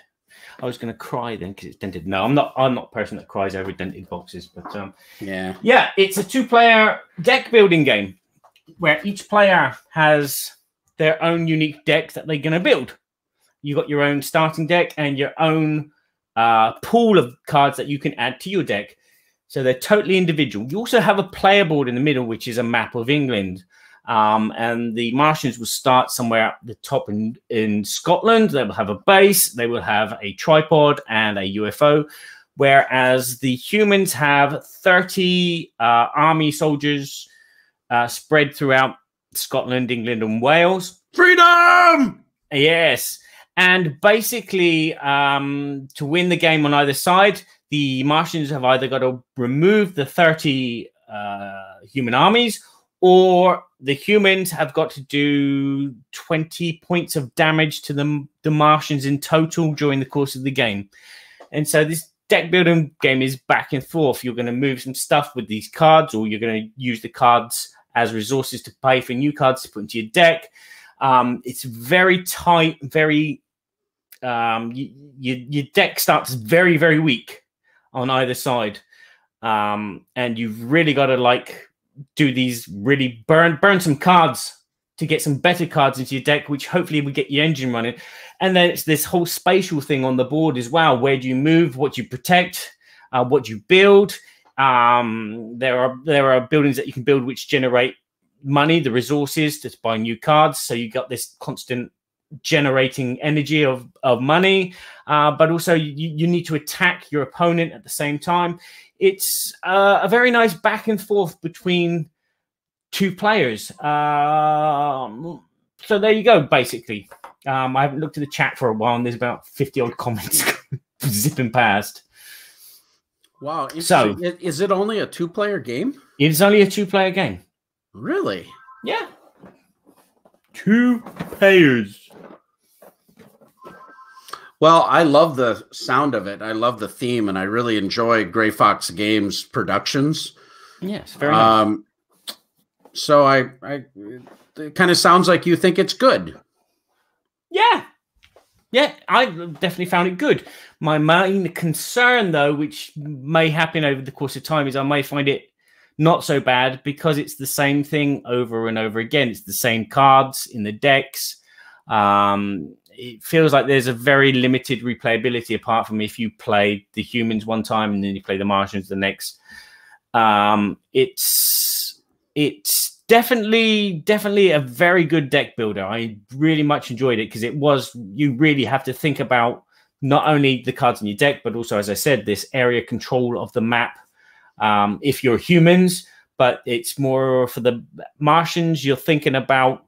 I was going to cry then because it's dented. No, I'm not a person that cries over dented boxes. But yeah, it's a 2-player deck building game where each player has their own unique deck that they're going to build. You got your own starting deck and your own pool of cards that you can add to your deck. So they're totally individual. You also have a player board in the middle, which is a map of England. And the Martians will start somewhere at the top in Scotland. They will have a base. They will have a tripod and a UFO. Whereas the humans have 30 army soldiers spread throughout Scotland, England, and Wales. Freedom! Yes. And basically, to win the game on either side, the Martians have either got to remove the 30 human armies, or the humans have got to do 20 points of damage to the Martians in total during the course of the game. And so this deck building game is back and forth. You're going to move some stuff with these cards, or you're going to use the cards as resources to pay for new cards to put into your deck. It's very tight, very... your deck starts very, very weak on either side. And you've really got to do these really burn some cards to get some better cards into your deck, which hopefully will get your engine running. And then it's this whole spatial thing on the board as well. Where do you move? What do you protect? What do you build? There are buildings that you can build which generate money, the resources to buy new cards. So you got this constant generating energy of money, but also you need to attack your opponent at the same time. It's a very nice back and forth between 2 players. So there you go, basically. I haven't looked at the chat for a while, and there's about 50 odd comments zipping past. Wow. So is it only a 2-player game? It's only a 2-player game. Really? Yeah. 2 players. Well, I love the sound of it. I love the theme, and I really enjoy Gray Fox Games productions. Yes, very nice. So it kind of sounds like you think it's good. Yeah, I definitely found it good. My main concern, though, which may happen over the course of time, is I may find it not so bad because it's the same thing over and over again. It's the same cards in the decks. It feels like there's a very limited replayability apart from if you play the humans one time and then you play the Martians the next. It's definitely a very good deck builder. I really much enjoyed it because you really have to think about not only the cards in your deck, but also, as I said, this area control of the map. If you're humans, but it's more for the Martians, you're thinking about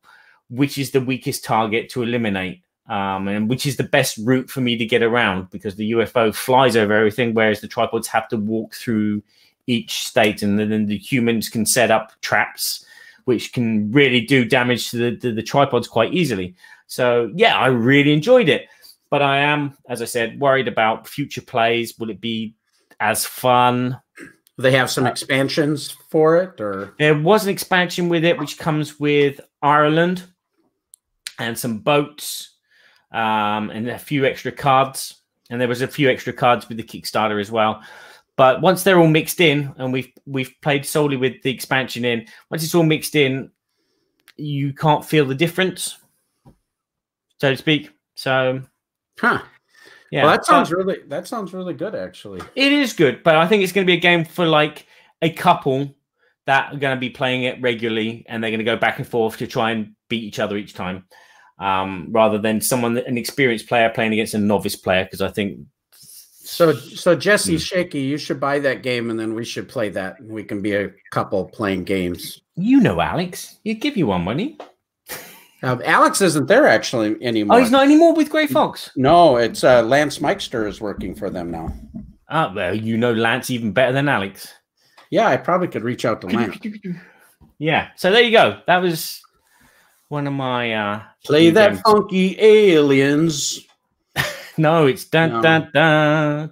which is the weakest target to eliminate, and which is the best route for me to get around, because the UFO flies over everything, whereas the tripods have to walk through each state, and then the humans can set up traps which can really do damage to the tripods quite easily. So yeah, I really enjoyed it, but I am, as I said, worried about future plays. Will it be as fun? They have some expansions for it, or there was an expansion with it, which comes with Ireland and some boats, and a few extra cards. And there was a few extra cards with the Kickstarter as well. But once they're all mixed in, and we've played solely with the expansion in, once it's all mixed in, you can't feel the difference, so to speak. So, yeah. Well, that sounds really good, actually. It is good, but I think it's going to be a game for like a couple that are going to be playing it regularly, and they're going to go back and forth to try and beat each other each time, rather than an experienced player playing against a novice player. Because I think. So Jesse Shaky, you should buy that game, and then we should play that, and we can be a couple playing games. You know, Alex, he'd give you one, wouldn't he? Alex isn't there actually anymore. Oh, he's not anymore with Grey Fox. No, it's Lance Meister is working for them now. Well, you know Lance even better than Alex. Yeah, I probably could reach out to Lance. Yeah, so there you go. That was one of my play that games. Funky aliens. No, it's dun dun dun.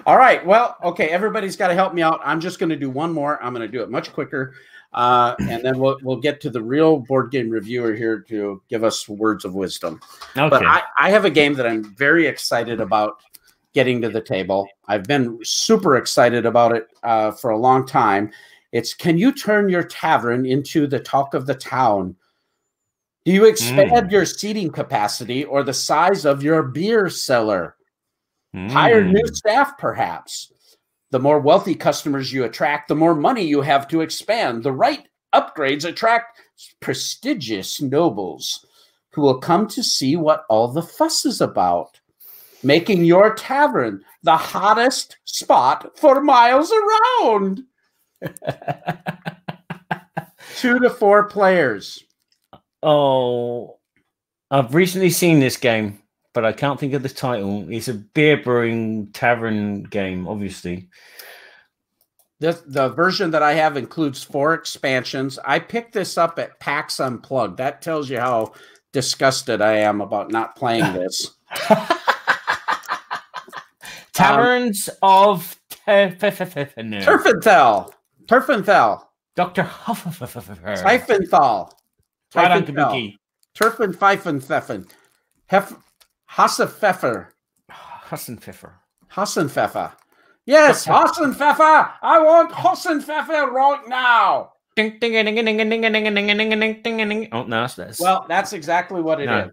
All right. Well, okay. Everybody's got to help me out. I'm just going to do one more. I'm going to do it much quicker, and then we'll get to the real board game reviewer here to give us words of wisdom. Okay. But I have a game that I'm very excited about getting to the table. I've been super excited about it for a long time. It's Can You Turn Your Tavern into the Talk of the Town? Do you expand your seating capacity or the size of your beer cellar? Hire new staff, perhaps. The more wealthy customers you attract, the more money you have to expand. The right upgrades attract prestigious nobles who will come to see what all the fuss is about, making your tavern the hottest spot for miles around. 2 to 4 players. Oh, I've recently seen this game, but I can't think of the title. It's a beer brewing tavern game, obviously. The version that I have includes 4 expansions. I picked this up at PAX Unplugged. That tells you how disgusted I am about not playing this. Taverns of Turfenthal. Dr. Huffenthal. Typhonthal. Turfen Pfeifenpfeffen. Hassenpfeffer. Hassenpfeffer. Yes, Hassenpfeffer. I want Hassenpfeffer right now. Ding, ding, ding, ding, ding, ding, ding, ding, ding, ding, ding. Oh, no, that's. Well, that's exactly what it is.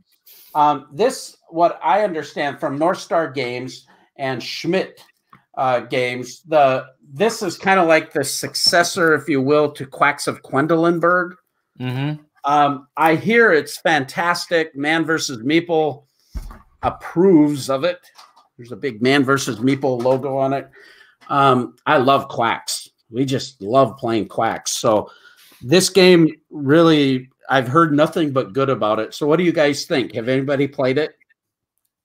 This, what I understand from North Star Games and Schmidt Games, this is kind of like the successor, if you will, to Quacks of Quedlinburg. I hear it's fantastic. Man versus Meeple approves of it. There's a big Man versus Meeple logo on it. I love Quacks. We just love playing Quacks. So this game really, I've heard nothing but good about it. So what do you guys think? Have anybody played it?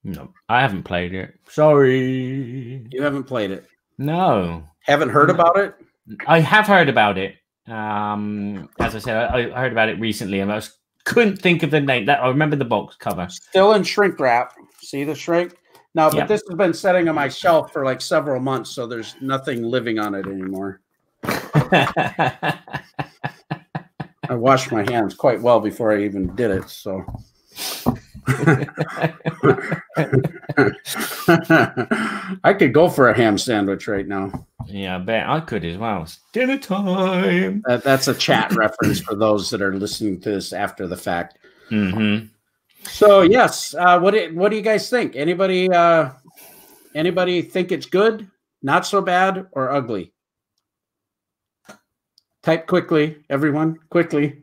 No, I haven't played it. Sorry. You haven't played it? No. Haven't heard about it? I have heard about it. As I said, I heard about it recently, and couldn't think of the name. That I remember the box cover. Still in shrink wrap. See the shrink? No, but this has been sitting on my shelf for like several months, so there's nothing living on it anymore. I washed my hands quite well before I even did it, so. I could go for a ham sandwich right now. Yeah, I bet I could as well. It's dinner time. That's a chat reference for those that are listening to this after the fact. Mm-hmm. So yes, what do you guys think? Anybody think it's good, not so bad, or ugly? Type quickly, everyone. Quickly.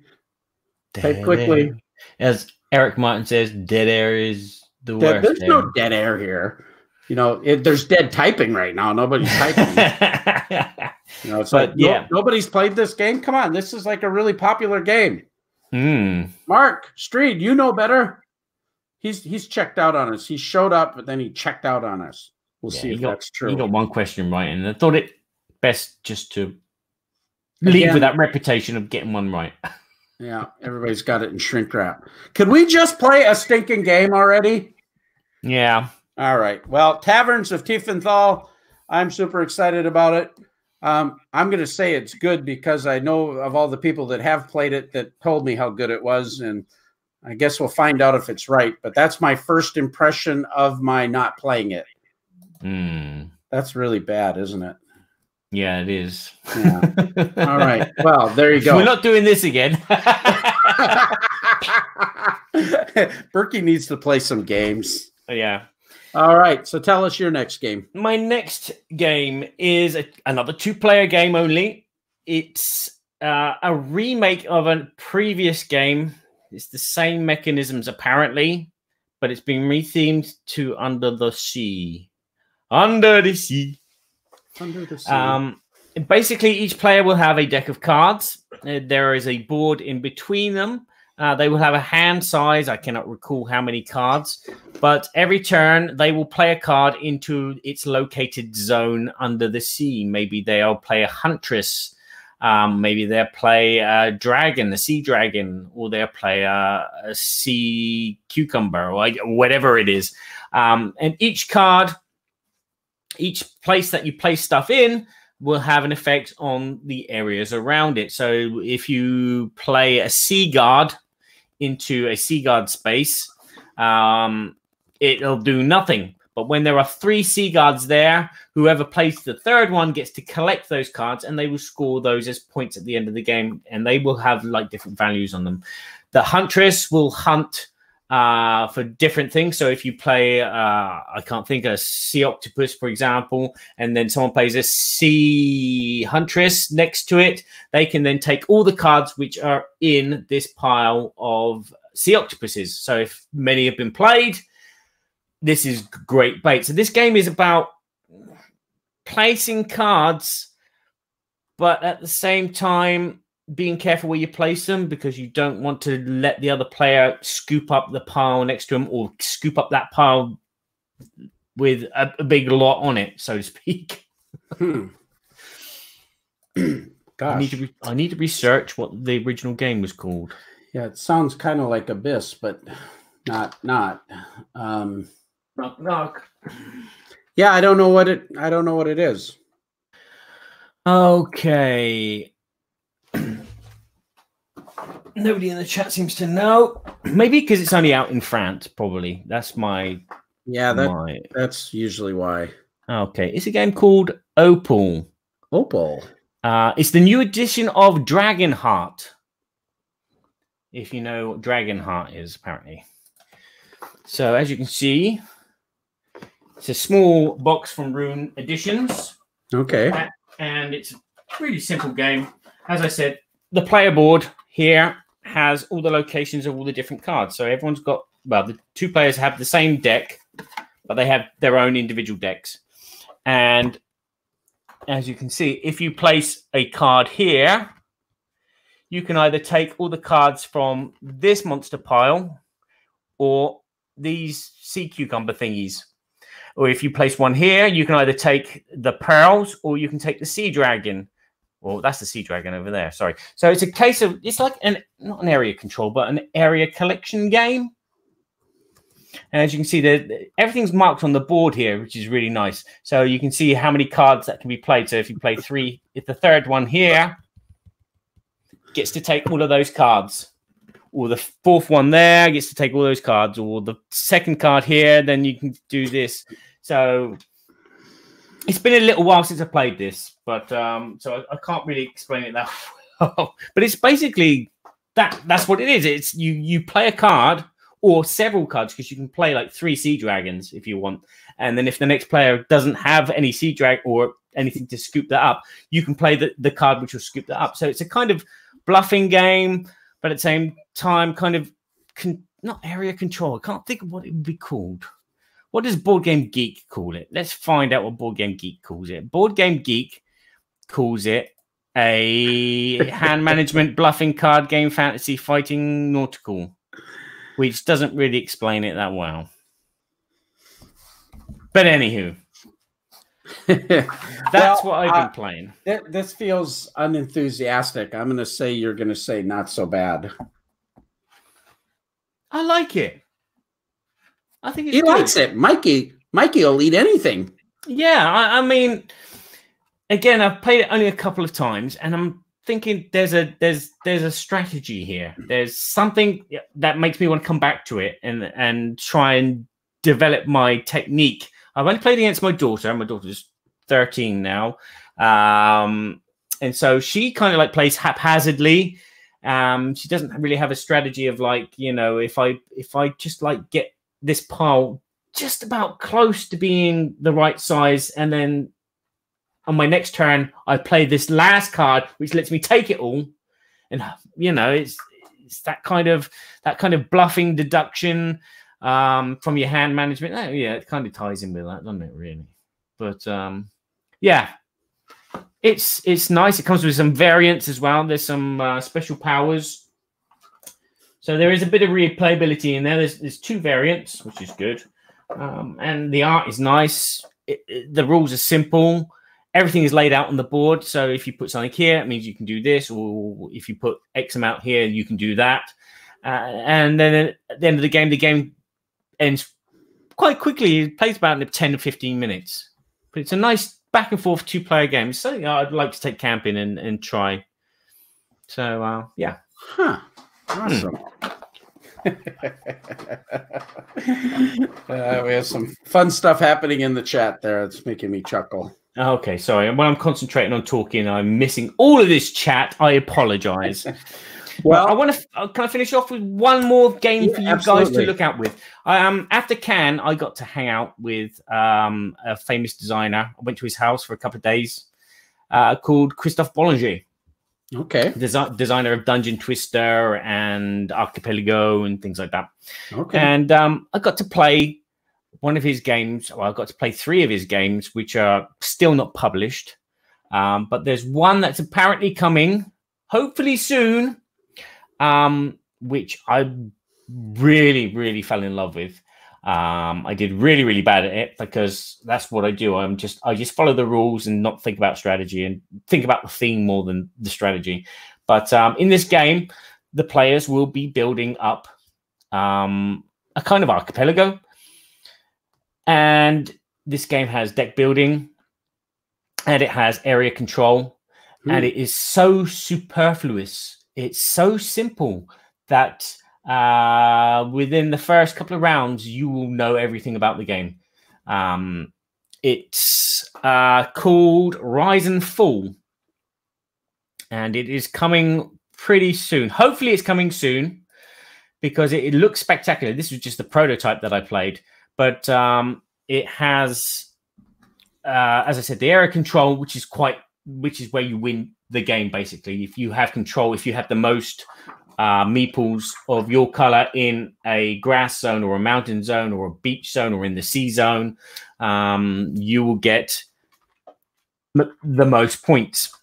Type quickly. As Eric Martin says, dead air is the worst. There's no dead air here. You know, there's dead typing right now. Nobody's typing. You know, it's nobody's played this game. Come on, this is like a really popular game. Mark Street, you know better. He's checked out on us. He showed up, but then he checked out on us. We'll see if that's true. He got one question right, and I thought it best just to leave with that reputation of getting one right. Yeah, everybody's got it in shrink wrap. Could we just play a stinking game already? Yeah. All right. Well, Taverns of Tiefenthal, I'm super excited about it. I'm going to say it's good because I know of all the people that have played it that told me how good it was, and I guess we'll find out if it's right. But that's my first impression of my not playing it. That's really bad, isn't it? Yeah, it is. Yeah. All right. Well, there you go. We're not doing this again. Berkey needs to play some games. Yeah. All right. So tell us your next game. My next game is another 2-player game only. It's a remake of a previous game. It's the same mechanisms, apparently, but it's been rethemed to Under the Sea. Under the Sea. Under the Sea. Basically, each player will have a deck of cards. There is a board in between them. They will have a hand size. I cannot recall how many cards, but every turn they will play a card into its located zone under the sea. Maybe they'll play a huntress. Maybe they'll play a dragon, a sea dragon, or they'll play a sea cucumber, or whatever it is. And each card, each place that you place stuff in will have an effect on the areas around it. So if you play a sea guard into a sea guard space, it'll do nothing. But when there are 3 sea guards there, whoever plays the third one gets to collect those cards, and they will score those as points at the end of the game, and they will have like different values on them. The huntress will hunt for different things. So if you play, I can't think, a sea octopus, for example, and then someone plays a sea huntress next to it, they can then take all the cards which are in this pile of sea octopuses. So if many have been played, this is great bait. So this game is about placing cards, but at the same time, being careful where you place them, because you don't want to let the other player scoop up the pile next to them, or scoop up that pile with a big lot on it, so to speak. Gosh. I need to research what the original game was called. Yeah, it sounds kind of like Abyss, but not. Knock, knock. Yeah, I don't know what it is. Okay. Nobody in the chat seems to know. Maybe because it's only out in France, probably. That's my... Yeah, that's usually why. Okay. It's a game called Opal. Opal? It's the new edition of Dragonheart. If you know what Dragonheart is, apparently. So, as you can see, it's a small box from Rune Editions. Okay. And it's a really simple game. As I said, the player board here has all the locations of all the different cards. So everyone's got, well, the 2 players have the same deck, but they have their own individual decks. And as you can see, if you place a card here, you can either take all the cards from this monster pile or these sea cucumber thingies. Or if you place one here, you can either take the pearls or you can take the sea dragon. Well, that's the sea dragon over there. Sorry. So it's a case of, it's like not an area control, but an area collection game. And as you can see, everything's marked on the board here, which is really nice. So you can see how many cards that can be played. So if you play 3, if the third one here gets to take all of those cards, or the fourth one there gets to take all those cards, or the second card here, then you can do this. So it's been a little while since I played this, but so I can't really explain it that well. But it's basically that's what it is. It's you play a card or several cards, because you can play like 3 sea dragons if you want. And then if the next player doesn't have any sea drag or anything to scoop that up, you can play the card which will scoop that up. So it's a kind of bluffing game, but at the same time, kind of not area control. I can't think of what it would be called. What does Board Game Geek call it? Let's find out what Board Game Geek calls it. Board Game Geek calls it a hand management, bluffing, card game, fantasy, fighting, nautical, which doesn't really explain it that well. But anywho, that's what I've been playing. This feels unenthusiastic. I'm going to say you're going to say not so bad. I like it. I think it's he good. likes it. Mikey will eat anything. Yeah, I mean, again, I've played it only a couple of times, and I'm thinking there's a strategy here. There's something that makes me want to come back to it and try and develop my technique. I've only played against my daughter. My daughter's 13 now, and so she kind of like plays haphazardly. She doesn't really have a strategy of like, you know, if I just like get this pile just about close to being the right size, and then on my next turn I play this last card which lets me take it all, and you know, it's that kind of bluffing deduction from your hand management. Oh, yeah, it kind of ties in with that, doesn't it, really? But yeah, it's nice. It comes with some variants as well. There's some special powers. So there is a bit of replayability in there. There's 2 variants, which is good. And the art is nice. The rules are simple. Everything is laid out on the board. So if you put something here, it means you can do this. Or if you put X amount here, you can do that. And then at the end of the game ends quite quickly. It plays about 10 to 15 minutes. But it's a nice back and forth 2-player game. It's something I'd like to take camping and try. So, yeah. Huh. Awesome. We have some fun stuff happening in the chat there. It's making me chuckle. Okay, sorry. When I'm concentrating on talking, I'm missing all of this chat. I apologize. Well, I want to. Can I finish off with one more game for you guys to look out with? After Cannes, I got to hang out with a famous designer. I went to his house for a couple of days, called Christophe Bollinger. Okay. Designer of Dungeon Twister and Archipelago and things like that. Okay. And I got to play one of his games. Well, I got to play 3 of his games, which are still not published. But there's one that's apparently coming, hopefully soon, which I really, really fell in love with. I did really, really bad at it because that's what I do. I just follow the rules and not think about strategy and think about the theme more than the strategy. But in this game, the players will be building up a kind of archipelago. And this game has deck building and it has area control. And it is so superfluous. It's so simple that within the first couple of rounds, you will know everything about the game. It's called Rise and Fall, and it is coming pretty soon. Hopefully it's coming soon because it looks spectacular. This was just the prototype that I played, but it has, as I said, the area control, which is where you win the game, basically. If you have control, if you have the most meeples of your color in a grass zone or a mountain zone or a beach zone or in the sea zone, you will get the most points.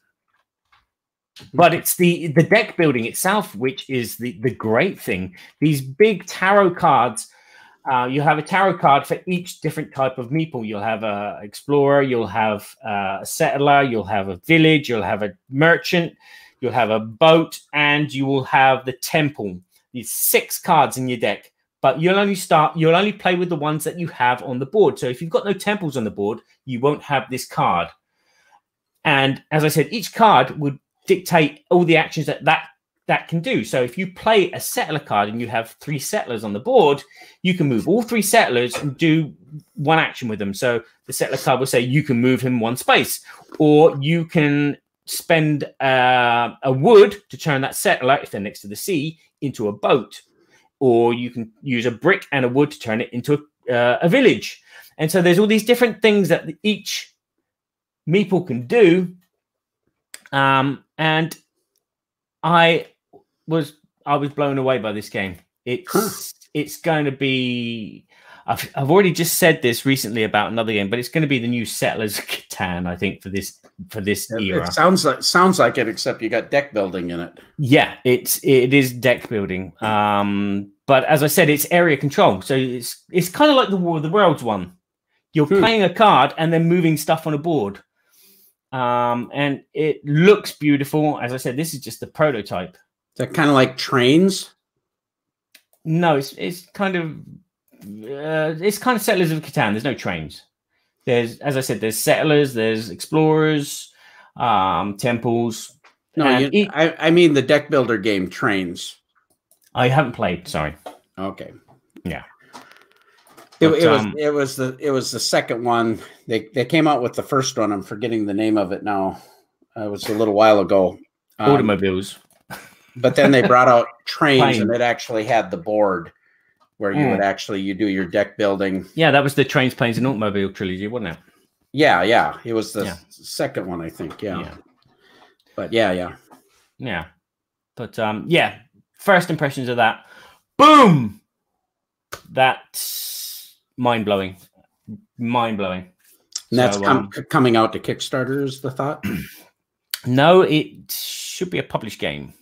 But it's the deck building itself, which is the great thing. These big tarot cards, you have a tarot card for each different type of meeple. You'll have a explorer, you'll have a settler, you'll have a village, you'll have a merchant, you'll have a boat, and you will have the temple. These 6 cards in your deck, but you'll only play with the ones that you have on the board. So if you've got no temples on the board, you won't have this card. And as I said, each card would dictate all the actions that can do. So if you play a settler card and you have 3 settlers on the board, you can move all 3 settlers and do one action with them. So the settler card will say you can move him 1 space, or you can spend a wood to turn that settler, if they're next to the sea, into a boat, or you can use a brick and a wood to turn it into a village. And so there's all these different things that each meeple can do. And I was blown away by this game. It's going to be. I've already just said this recently about another game, but it's going to be the new Settlers of Catan, I think, for this era. It sounds like it, except you got deck building in it. Yeah, it is deck building. But as I said, it's area control, so it's kind of like the War of the Worlds one. You're playing a card and then moving stuff on a board. And it looks beautiful. As I said, this is just the prototype. Is that kind of like Trains? No, it's kind of Settlers of Catan. There's no trains. As I said, there's settlers, there's explorers, temples. No, I mean the deck builder game Trains. I haven't played. Sorry. Okay. Yeah. It was the second one. They came out with the first one. I'm forgetting the name of it now. It was a little while ago. Automobiles. But then they brought out Trains, and it actually had the board where you would you do your deck building. Yeah, that was the Trains, Planes, and Automobile trilogy, wasn't it? Yeah. It was the second one, I think. Yeah. But yeah. But first impressions of that. Boom. That's mind-blowing. And that's coming out to Kickstarter is the thought? No, it should be a published game.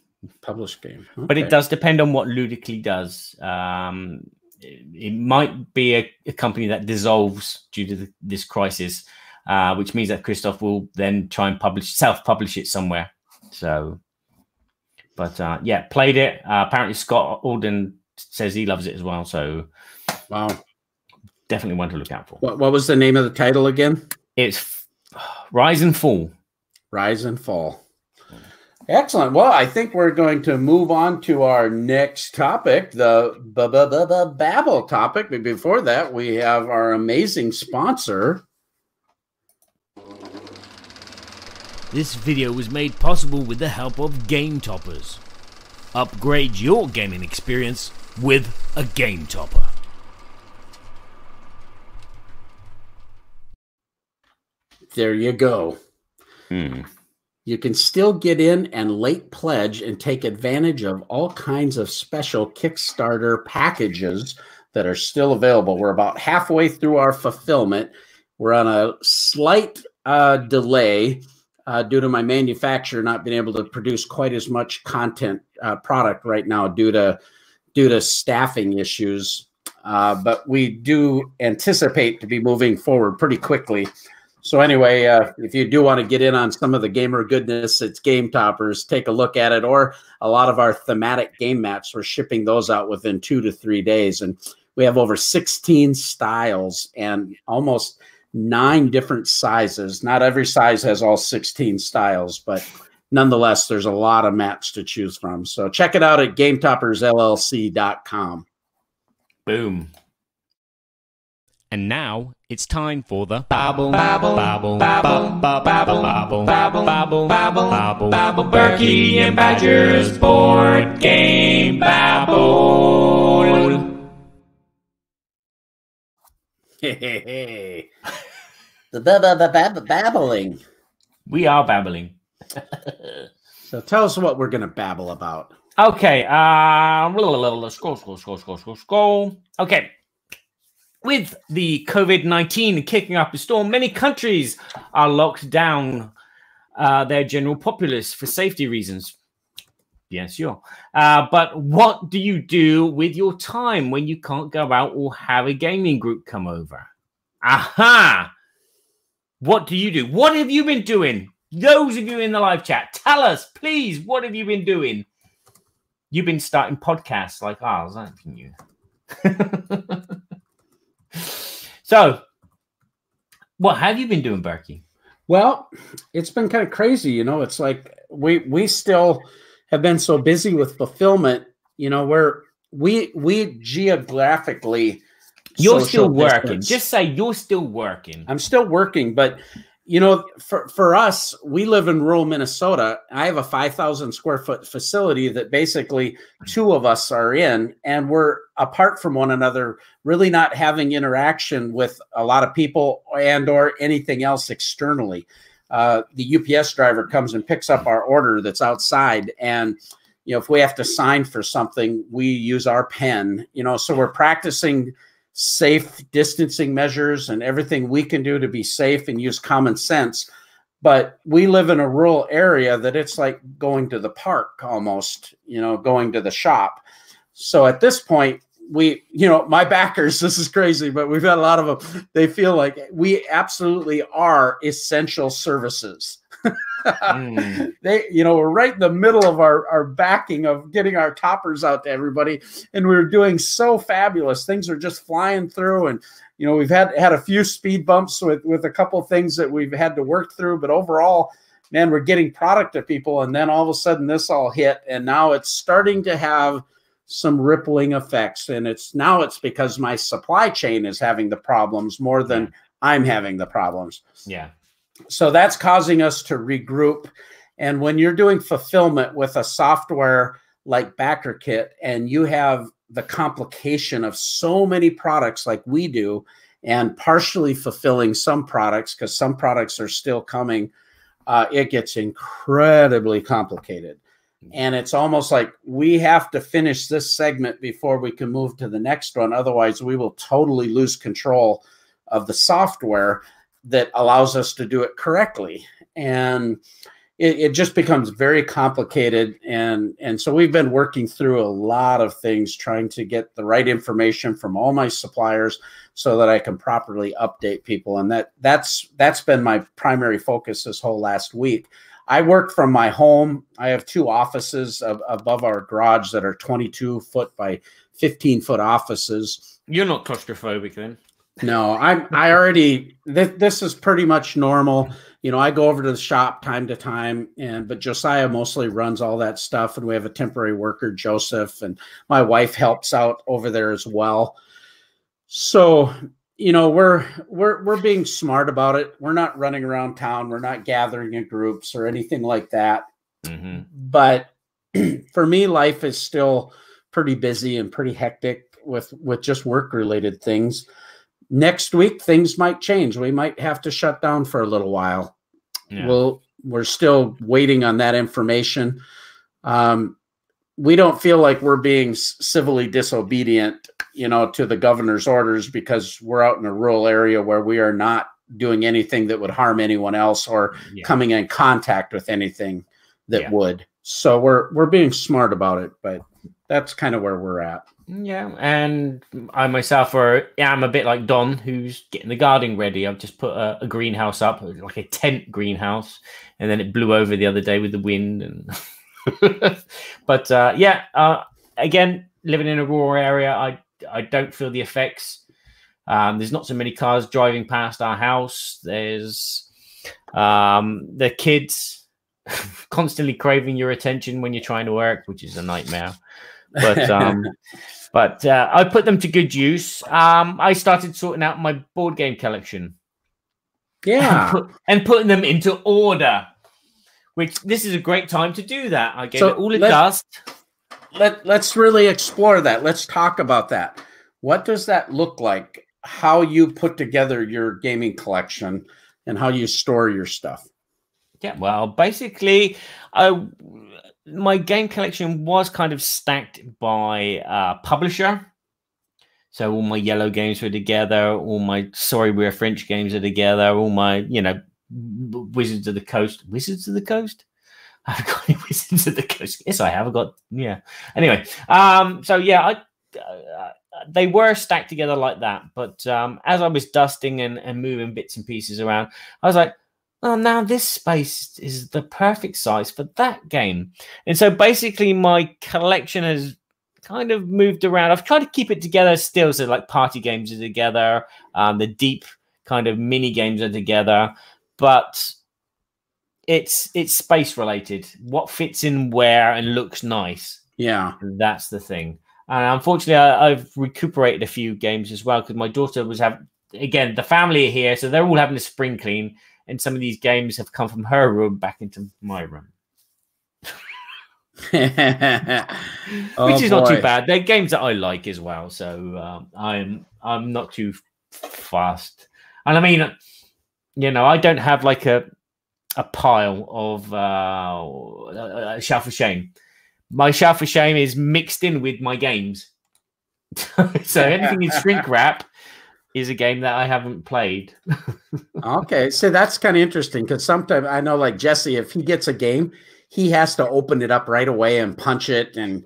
Okay. But it does depend on what Ludically does. It might be a company that dissolves due to this crisis, which means that Christoph will then try and self-publish it somewhere. So, but played it. Apparently Scott Alden says he loves it as well. So, wow, definitely one to look out for. What was the name of the title again? It's Rise and Fall. Rise and Fall. Excellent. Well, I think we're going to move on to our next topic, the Babble topic. But before that, we have our amazing sponsor. This video was made possible with the help of Game Toppers. Upgrade your gaming experience with a Game Topper. There you go. You can still get in and late pledge and take advantage of all kinds of special Kickstarter packages that are still available. We're about halfway through our fulfillment. We're on a slight delay due to my manufacturer not being able to produce quite as much content product right now due to staffing issues. But we do anticipate to be moving forward pretty quickly. So anyway, if you do want to get in on some of the gamer goodness, it's Game Toppers. Take a look at it, or a lot of our thematic game maps. We're shipping those out within 2 to 3 days, and we have over 16 styles and almost 9 different sizes. Not every size has all 16 styles, but nonetheless, there's a lot of maps to choose from. So check it out at GameToppersLLC.com. Boom. And now it's time for the Babble, Babble, Babble, Babble, Babble, Babble, Babble, Babble, Babble, Babble, Babble, Berkey and Badger's Board Game Babble. Hey. The babbling. We are babbling. So tell us what we're going to babble about. Okay. Scroll. Okay. With the COVID-19 kicking up a storm, many countries are locked down their general populace for safety reasons. Yes, sure. But what do you do with your time when you can't go out or have a gaming group come over? Aha! What do you do? What have you been doing? Those of you in the live chat, tell us, please, what have you been doing? You've been starting podcasts like ours, haven't you? So, what have you been doing, Berkey? Well, it's been kind of crazy. You know, it's like we still have been so busy with fulfillment. You know, where we geographically. You're still working. Just say you're still working. I'm still working, but you know, for us, we live in rural Minnesota. I have a 5,000 square foot facility that basically 2 of us are in, and we're apart from one another, really not having interaction with a lot of people and or anything else externally. The UPS driver comes and picks up our order that's outside, and you know, if we have to sign for something, we use our pen. You know, so we're practicing safe distancing measures and everything we can do to be safe and use common sense. But we live in a rural area that it's like going to the park almost, you know, going to the shop. So at this point, we, you know, my backers, this is crazy, but we've had a lot of them. They feel like we absolutely are essential services. They, you know, we're right in the middle of our backing of getting our toppers out to everybody, and we're doing so fabulous. Things are just flying through, and you know, we've had a few speed bumps with a couple of things that we've had to work through, but overall, man, we're getting product to people. And then all of a sudden, this all hit, and now it's starting to have some rippling effects, and it's because my supply chain is having the problems more than I'm having the problems. Yeah. So that's causing us to regroup. And when you're doing fulfillment with a software like BackerKit, and you have the complication of so many products like we do, and partially fulfilling some products because some products are still coming, it gets incredibly complicated. And it's almost like we have to finish this segment before we can move to the next one. Otherwise, we will totally lose control of the software that allows us to do it correctly. And it just becomes very complicated. And so we've been working through a lot of things, trying to get the right information from all my suppliers so that I can properly update people. And that's been my primary focus this whole last week. I work from my home. I have 2 offices above our garage that are 22-foot by 15-foot offices. You're not claustrophobic then? No, this is pretty much normal. You know, I go over to the shop time to time, but Josiah mostly runs all that stuff. And we have a temporary worker, Joseph, and my wife helps out over there as well. So, you know, we're being smart about it. We're not running around town. We're not gathering in groups or anything like that. Mm-hmm. But for me, life is still pretty busy and pretty hectic with just work-related things. Next week, things might change. We might have to shut down for a little while. Yeah. We're still waiting on that information. We don't feel like we're being civilly disobedient, you know, to the governor's orders, because we're out in a rural area where we are not doing anything that would harm anyone else or coming in contact with anything that would. So we're being smart about it, but that's kind of where we're at. Yeah, and I myself am a bit like Don, who's getting the garden ready. I've just put a greenhouse up, like a tent greenhouse, and then it blew over the other day with the wind. And but again, living in a rural area, I don't feel the effects. There's not so many cars driving past our house. There's the kids constantly craving your attention when you're trying to work, which is a nightmare. But I put them to good use. I started sorting out my board game collection. Yeah. And putting them into order, which this is a great time to do that. I gave it all a dust. Let's really explore that. Let's talk about that. What does that look like? How you put together your gaming collection and how you store your stuff? Yeah, well, basically, my game collection was kind of stacked by publisher. So all my yellow games are together. All my Sorry We're French games are together. All my, Wizards of the Coast. Wizards of the Coast? I've got any Wizards of the Coast. Yes, I have. I've got, yeah. Anyway, they were stacked together like that. But as I was dusting and moving bits and pieces around, I was like, oh, now this space is the perfect size for that game. And so basically my collection has kind of moved around. I've tried to keep it together still. So like party games are together. The deep kind of mini games are together. But it's space related. What fits in where and looks nice. Yeah. That's the thing. And unfortunately, I've recuperated a few games as well because my daughter was again, the family are here. So they're all having a spring clean. And some of these games have come from her room back into my room. Which is not too bad. They're games that I like as well. So I'm not too fast. And I mean, I don't have like a pile of a shelf of shame. My shelf of shame is mixed in with my games. So anything in shrink wrap is a game that I haven't played. Okay, so that's kind of interesting because sometimes I know, like Jesse, if he gets a game, he has to open it up right away and punch it and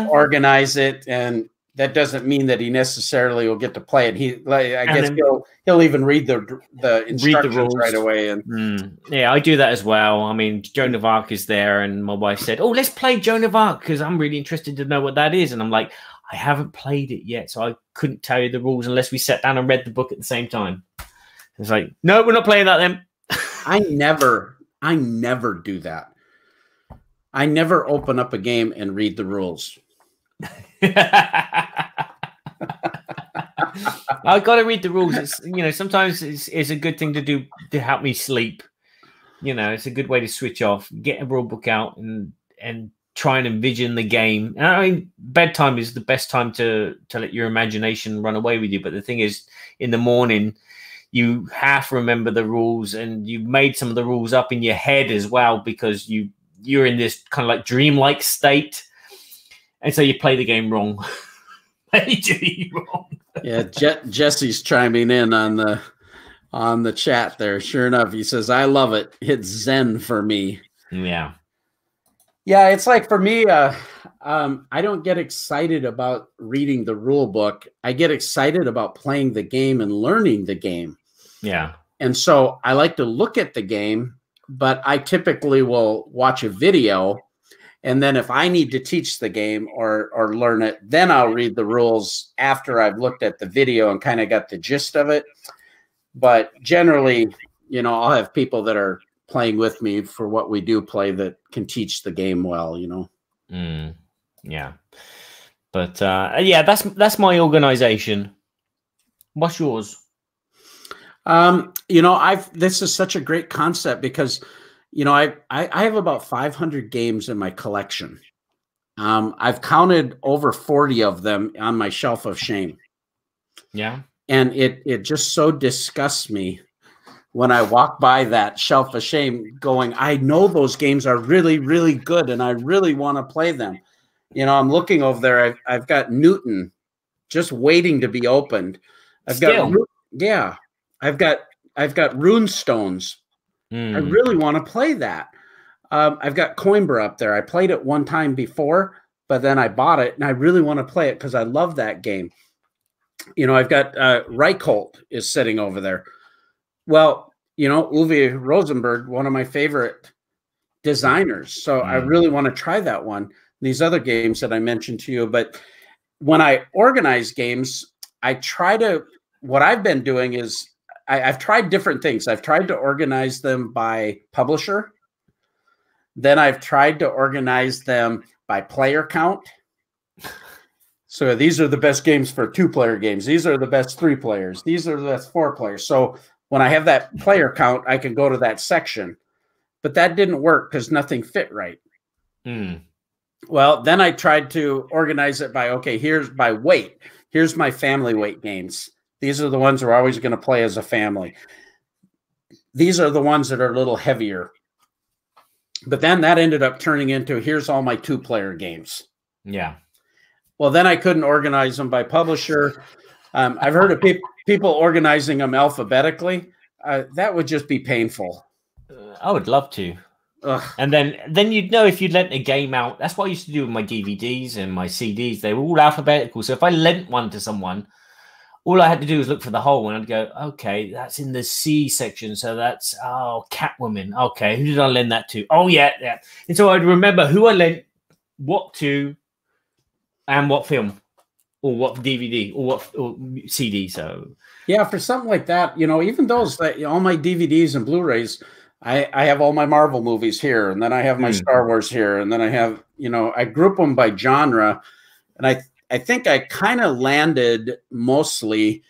organize it, and that doesn't mean that he necessarily will get to play it. I guess he'll even read the instructions right away. And yeah, I do that as well. I mean, Joan of Arc is there, and my wife said, "Oh, let's play Joan of Arc because I'm really interested to know what that is." And I'm like, I haven't played it yet, so I couldn't tell you the rules unless we sat down and read the book at the same time. It's like, no, we're not playing that then. I never do that. I never open up a game and read the rules. I've got to read the rules. It's, sometimes it's a good thing to do to help me sleep. It's a good way to switch off, get a rule book out and try and envision the game. And I mean, bedtime is the best time to let your imagination run away with you. But the thing is, in the morning, you have to remember the rules, and you've made some of the rules up in your head as well because you're in this kind of like dreamlike state, and so you play the game wrong. Majorly wrong. Yeah, Jesse's chiming in on the chat there. Sure enough, he says, "I love it. It's Zen for me." Yeah. Yeah, it's like for me, I don't get excited about reading the rule book. I get excited about playing the game and learning the game. Yeah. And so I like to look at the game, but I typically will watch a video. And then if I need to teach the game or learn it, then I'll read the rules after I've looked at the video and kind of got the gist of it. But generally, I'll have people that are playing with me for what we do play that can teach the game well, Yeah. But that's my organization. What's yours? This is such a great concept because I have about 500 games in my collection. I've counted over 40 of them on my shelf of shame. Yeah. And it just so disgusts me when I walk by that shelf of shame going, I know those games are really, really good and I really want to play them. I'm looking over there. I've got Newton just waiting to be opened. I've got Rune Stones. I really want to play that. I've got Coimbra up there. I played it one time before, but then I bought it and I really want to play it because I love that game. I've got Reichholt is sitting over there. Well, Uwe Rosenberg, one of my favorite designers. So I really want to try that one. These other games that I mentioned to you. But when I organize games, what I've been doing is I've tried different things. I've tried to organize them by publisher. Then I've tried to organize them by player count. So these are the best games for 2-player games. These are the best 3 players. These are the best 4 players. So when I have that player count, I can go to that section. But that didn't work because nothing fit right. Well, then I tried to organize it by, here's by weight. Here's my family weight games. These are the ones we're always going to play as a family. These are the ones that are a little heavier. But then that ended up turning into, here's all my 2-player games. Yeah. Well, then I couldn't organize them by publisher. I've heard of people organizing them alphabetically. That would just be painful. I would love to. Ugh. And then you'd know if you'd lent a game out. That's what I used to do with my DVDs and my CDs. They were all alphabetical. So if I lent one to someone, all I had to do was look for the hole, and I'd go, okay, that's in the C section. So that's, Catwoman. Okay, who did I lend that to? Oh, yeah. And so I'd remember who I lent what to and what film or what DVD or what CD. So yeah, for something like that, even those, all my DVDs and Blu-rays, I have all my Marvel movies here, and then I have my Star Wars here, and then I have, I group them by genre, and I think I kind of landed mostly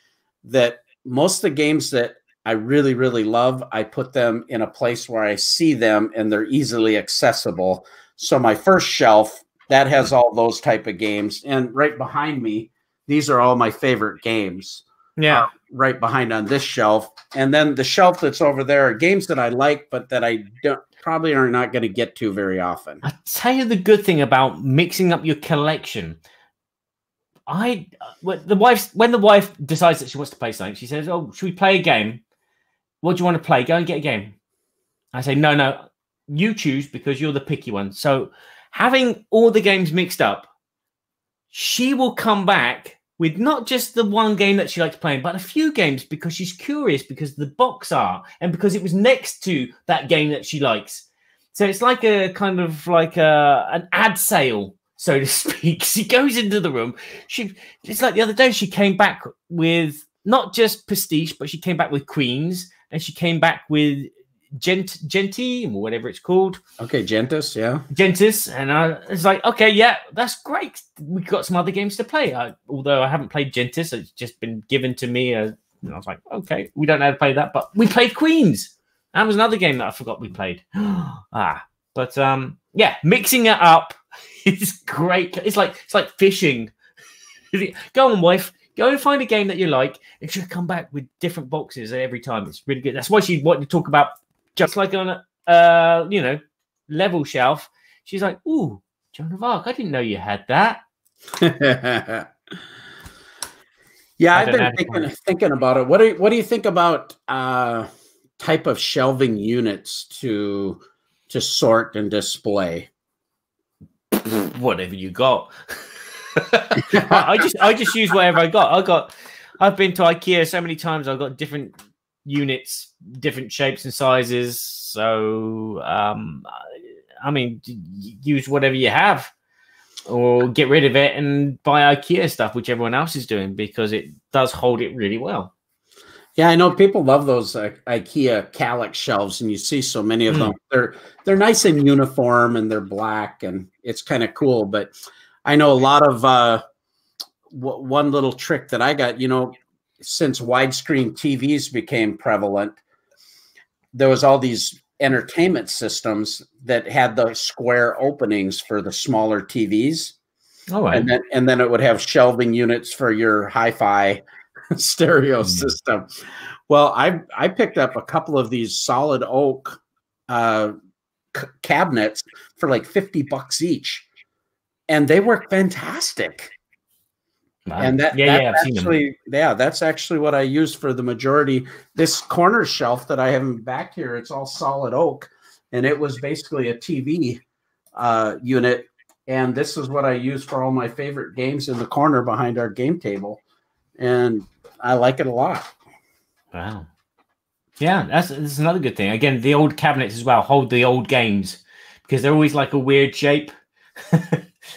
that most of the games that I really, really love, I put them in a place where I see them and they're easily accessible. So my first shelf, that has all those type of games. And right behind me, these are all my favorite games. Yeah. Right behind on this shelf. And then the shelf that's over there are games that I like, but that I probably are not going to get to very often. I'll tell you the good thing about mixing up your collection. When the wife decides that she wants to play something, she says, "Oh, should we play a game? What do you want to play? Go and get a game." I say, "No, you choose because you're the picky one." So having all the games mixed up, she will come back with not just the one game that she likes playing, but a few games because she's curious, because the box art and because it was next to that game that she likes. So it's like a kind of like an ad sale, so to speak. She goes into the room. It's like the other day, she came back with not just Prestige, but she came back with Queens, and she came back with Genti, or whatever it's called. Okay, Gentis, yeah. Gentis. And I was like, okay, yeah, that's great. We've got some other games to play. Although I haven't played Gentis, it's just been given to me. And I was like, okay, we don't know how to play that, but we played Queens. That was another game that I forgot we played. But yeah, mixing it up is great. It's like fishing. Go on, wife. Go and find a game that you like, and she'll come back with different boxes every time. It's really good. That's why she wanted to talk about just like on a level shelf. She's like, "Ooh, Joan of Arc. I didn't know you had that." Yeah, I've been thinking about it. What do you think about type of shelving units to sort and display? Whatever you got. I just use whatever I got. I've been to IKEA so many times. I've got different units, different shapes and sizes. So I mean, use whatever you have, or get rid of it and buy IKEA stuff, which everyone else is doing, because it does hold it really well. Yeah, I know people love those IKEA Kallax shelves, and you see so many of them. They're nice and uniform, and they're black, and it's kind of cool. But I know a lot of one little trick that I got, since widescreen TVs became prevalent, there was all these entertainment systems that had the square openings for the smaller TVs. Oh, right. And then it would have shelving units for your hi-fi stereo system. Well, I picked up a couple of these solid oak cabinets for like $50 each, and they work fantastic. Wow. And that's actually what I use for the majority. This corner shelf that I have back here, it's all solid oak, and it was basically a TV unit. And this is what I use for all my favorite games in the corner behind our game table. And I like it a lot. Wow. Yeah, that's another good thing. Again, the old cabinets as well hold the old games, because they're always like a weird shape.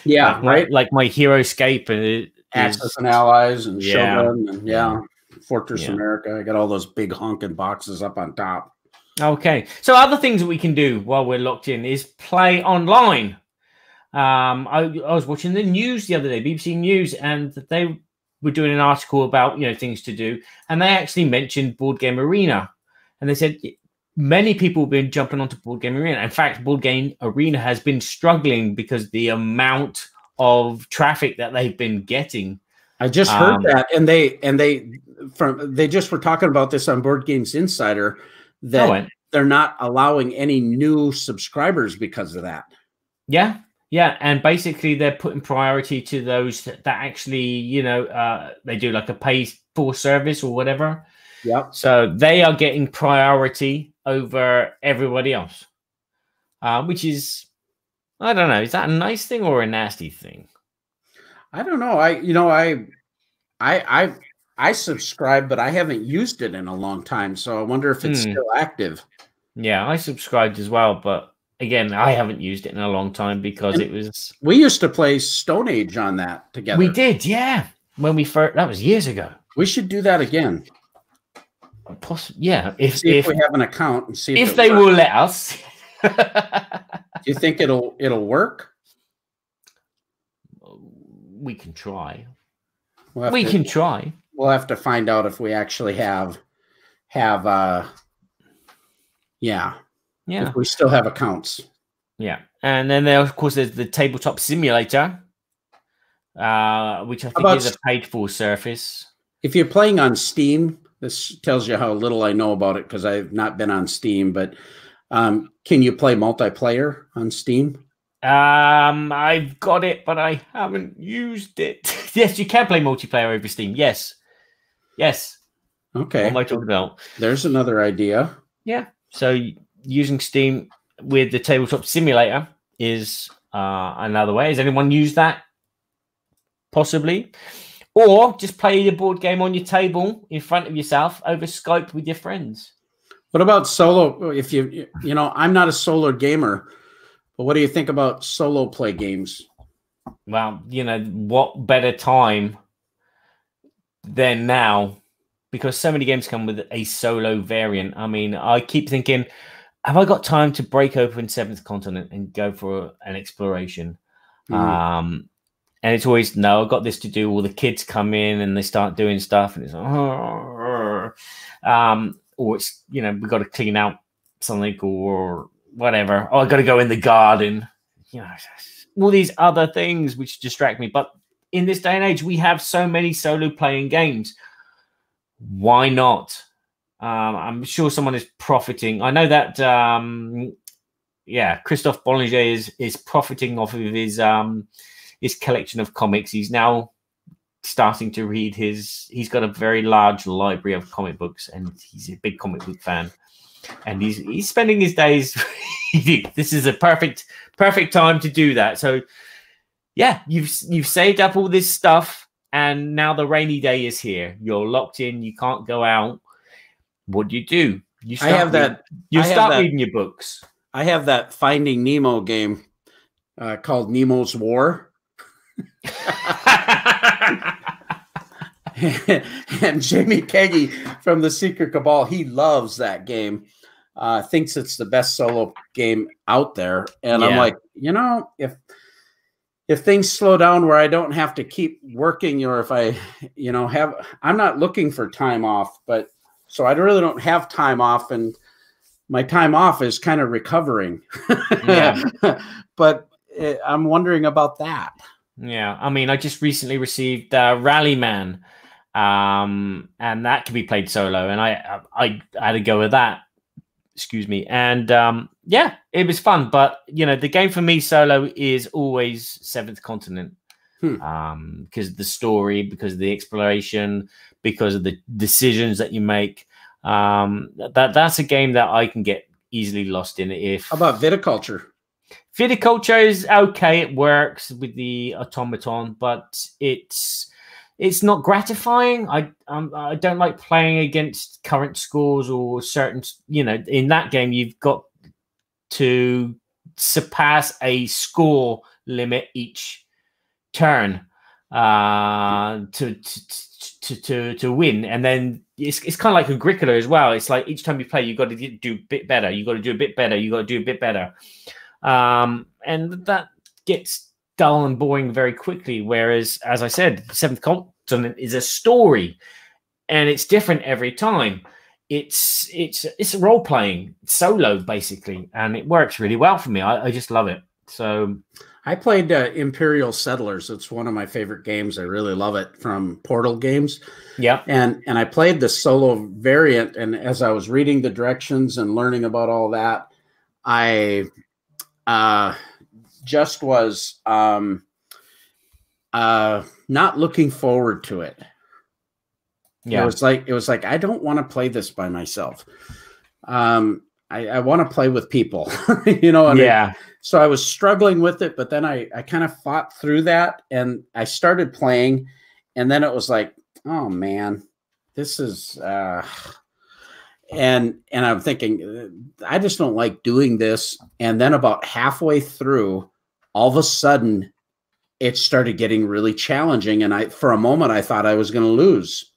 Yeah, right. Like my Heroescape and Axis and Allies and Shogun and Fortress America. I got all those big honking boxes up on top. Okay, so other things that we can do while we're locked in is play online. I was watching the news the other day, BBC News, and they were doing an article about things to do, and they actually mentioned Board Game Arena, and they said many people have been jumping onto Board Game Arena. In fact, Board Game Arena has been struggling because the amount of traffic that they've been getting. I just heard that, and they just were talking about this on Board Games Insider, that they're not allowing any new subscribers because of that. Yeah, Yeah, and basically they're putting priority to those that actually, they do like a pay for service or whatever. Yep. So they are getting priority over everybody else, which is, I don't know, is that a nice thing or a nasty thing? I don't know. I subscribe, but I haven't used it in a long time, so I wonder if it's still active. Yeah, I subscribed as well, but again, I haven't used it in a long time because we used to play Stone Age on that together. We did, yeah. When we first, that was years ago. We should do that again. Yeah, if we have an account and see if they will let us. Do you think it'll work? We can try. We can try. We'll have to find out if we actually have if we still have accounts. Yeah, and then there, of course, there's the tabletop simulator, which I think is a paid-for service. If you're playing on Steam, this tells you how little I know about it because I've not been on Steam. But can you play multiplayer on Steam? I've got it, but I haven't used it. Yes, you can play multiplayer over Steam. Yes. Okay. What am I talking about? There's another idea. Yeah. So using Steam with the tabletop simulator is another way. Has anyone used that? Possibly. Or just play the board game on your table in front of yourself over Skype with your friends. What about solo? If I'm not a solo gamer, but what do you think about solo play games? Well, what better time than now? Because so many games come with a solo variant. I mean, I keep thinking, have I got time to break open Seventh Continent and go for an exploration? And it's always, no, I've got this to do. All the kids come in and they start doing stuff, and it's or it's we've got to clean out something or whatever. Oh, I got to go in the garden. All these other things which distract me. But in this day and age, we have so many solo playing games. Why not? I'm sure someone is profiting. I know that Christophe Bollinger is profiting off of his collection of comics. He's now starting to read he's got a very large library of comic books, and he's a big comic book fan. And he's spending his days. This is a perfect time to do that. So yeah, you've saved up all this stuff, and now the rainy day is here. You're locked in. You can't go out. What do? You start reading your books. I have that Finding Nemo game called Nemo's War. And Jamie Keggy from the Secret Cabal, he loves that game. Thinks it's the best solo game out there. And I'm like, if things slow down where I don't have to keep working, or if I, I'm not looking for time off, but so I really don't have time off, and my time off is kind of recovering. Yeah. But I'm wondering about that. Yeah, I mean, I just recently received Rallyman, and that can be played solo, and I had a go with that. Excuse me, and it was fun. But the game for me solo is always Seventh Continent, because of the story, because of the exploration, because of the decisions that you make. That's a game that I can get easily lost in. How about Viticulture? Viticulture is okay. It works with the automaton, but it's not gratifying. I don't like playing against current scores or certain. In that game, you've got to surpass a score limit each turn to win, and then it's kind of like Agricola as well. It's like each time you play, you've got to do a bit better. You got to do a bit better. You got to do a bit better. And that gets dull and boring very quickly. Whereas, as I said, Seventh Continent is a story, and it's different every time. It's role playing solo basically, and it works really well for me. I just love it. So I played Imperial Settlers. It's one of my favorite games. I really love it, from Portal Games. Yeah, and I played the solo variant, and as I was reading the directions and learning about all that, just was not looking forward to it. Yeah, it was like I don't want to play this by myself. I want to play with people, you know. And so I was struggling with it, but then I kind of fought through that, and I started playing, and then it was like, oh man, this is and I'm thinking, I just don't like doing this. And then about halfway through, all of a sudden, it started getting really challenging, and for a moment I thought I was going to lose.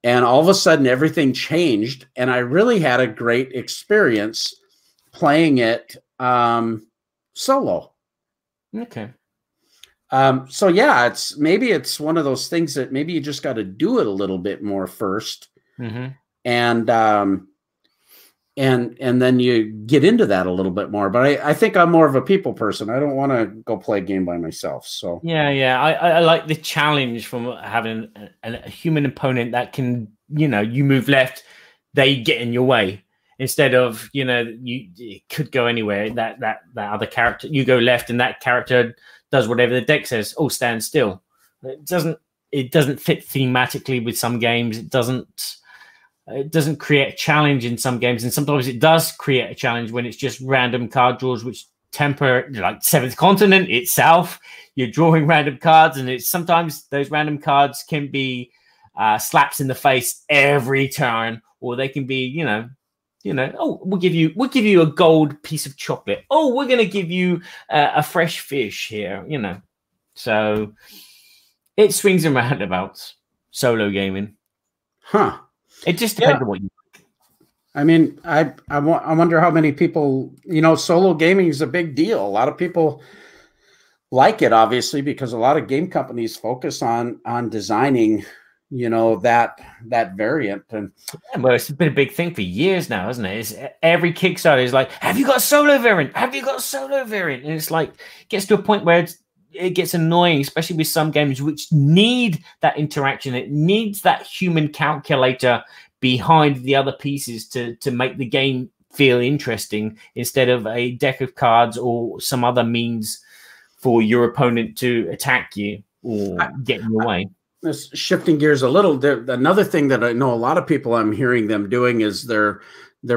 And all of a sudden, everything changed, and I really had a great experience playing it solo. Okay. So yeah, maybe it's one of those things that maybe you just got to do it a little bit more first, and then you get into that a little bit more. But I think I'm more of a people person. I don't want to go play a game by myself. So yeah. I like the challenge from having a human opponent that can, you know, you move left, they get in your way. Instead of, you know, you could go anywhere. That other character, you go left, and that character does whatever the deck says. Oh, stand still. It doesn't fit thematically with some games. It doesn't create a challenge in some games, and sometimes it does create a challenge when it's just random card draws which temper, like Seventh Continent itself. You're drawing random cards, and it's sometimes those random cards can be slaps in the face every turn, or they can be, you know, oh, we'll give you a gold piece of chocolate. Oh, we're going to give you a fresh fish here, you know. So it swings and roundabouts, solo gaming. Huh. It just depends on what you like. I mean, I wonder how many people, you know, solo gaming is a big deal. A lot of people like it, obviously, because a lot of game companies focus on designing, you know, that variant. And well, it's been a big thing for years now, hasn't it? Every Kickstarter is like, have you got a solo variant? Have you got a solo variant? And it's like, it gets to a point where it gets annoying, especially with some games which need that interaction. It needs that human calculator behind the other pieces to make the game feel interesting, instead of a deck of cards or some other means for your opponent to attack you or get in your way. Shifting gears a little, another thing that I know a lot of people I'm hearing them doing is they're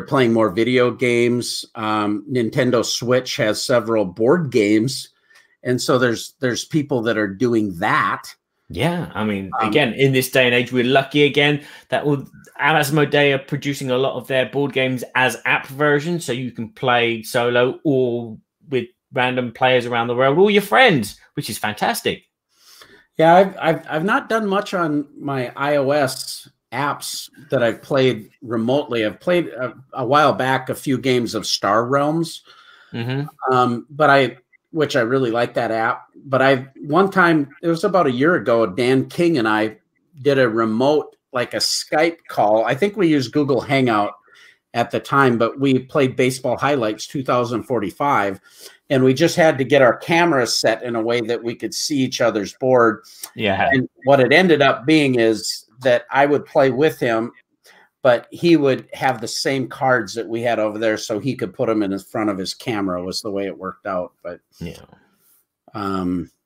playing more video games. Nintendo Switch has several board games, and so there's people that are doing that. Yeah, I mean, again, in this day and age, we're lucky again that Asmodee are producing a lot of their board games as app versions, so you can play solo or with random players around the world, or your friends, which is fantastic. Yeah, I've not done much on my iOS apps that I've played remotely. I've played a while back a few games of Star Realms, which I really like that app. But one time, it was about a year ago, Dan King and I did a remote, like a Skype call. I think we used Google Hangout at the time, but we played Baseball Highlights 2045. And we just had to get our cameras set in a way that we could see each other's board. Yeah. And what it ended up being is that I would play with him, but he would have the same cards that we had over there, so he could put them in front of his camera, was the way it worked out. But yeah.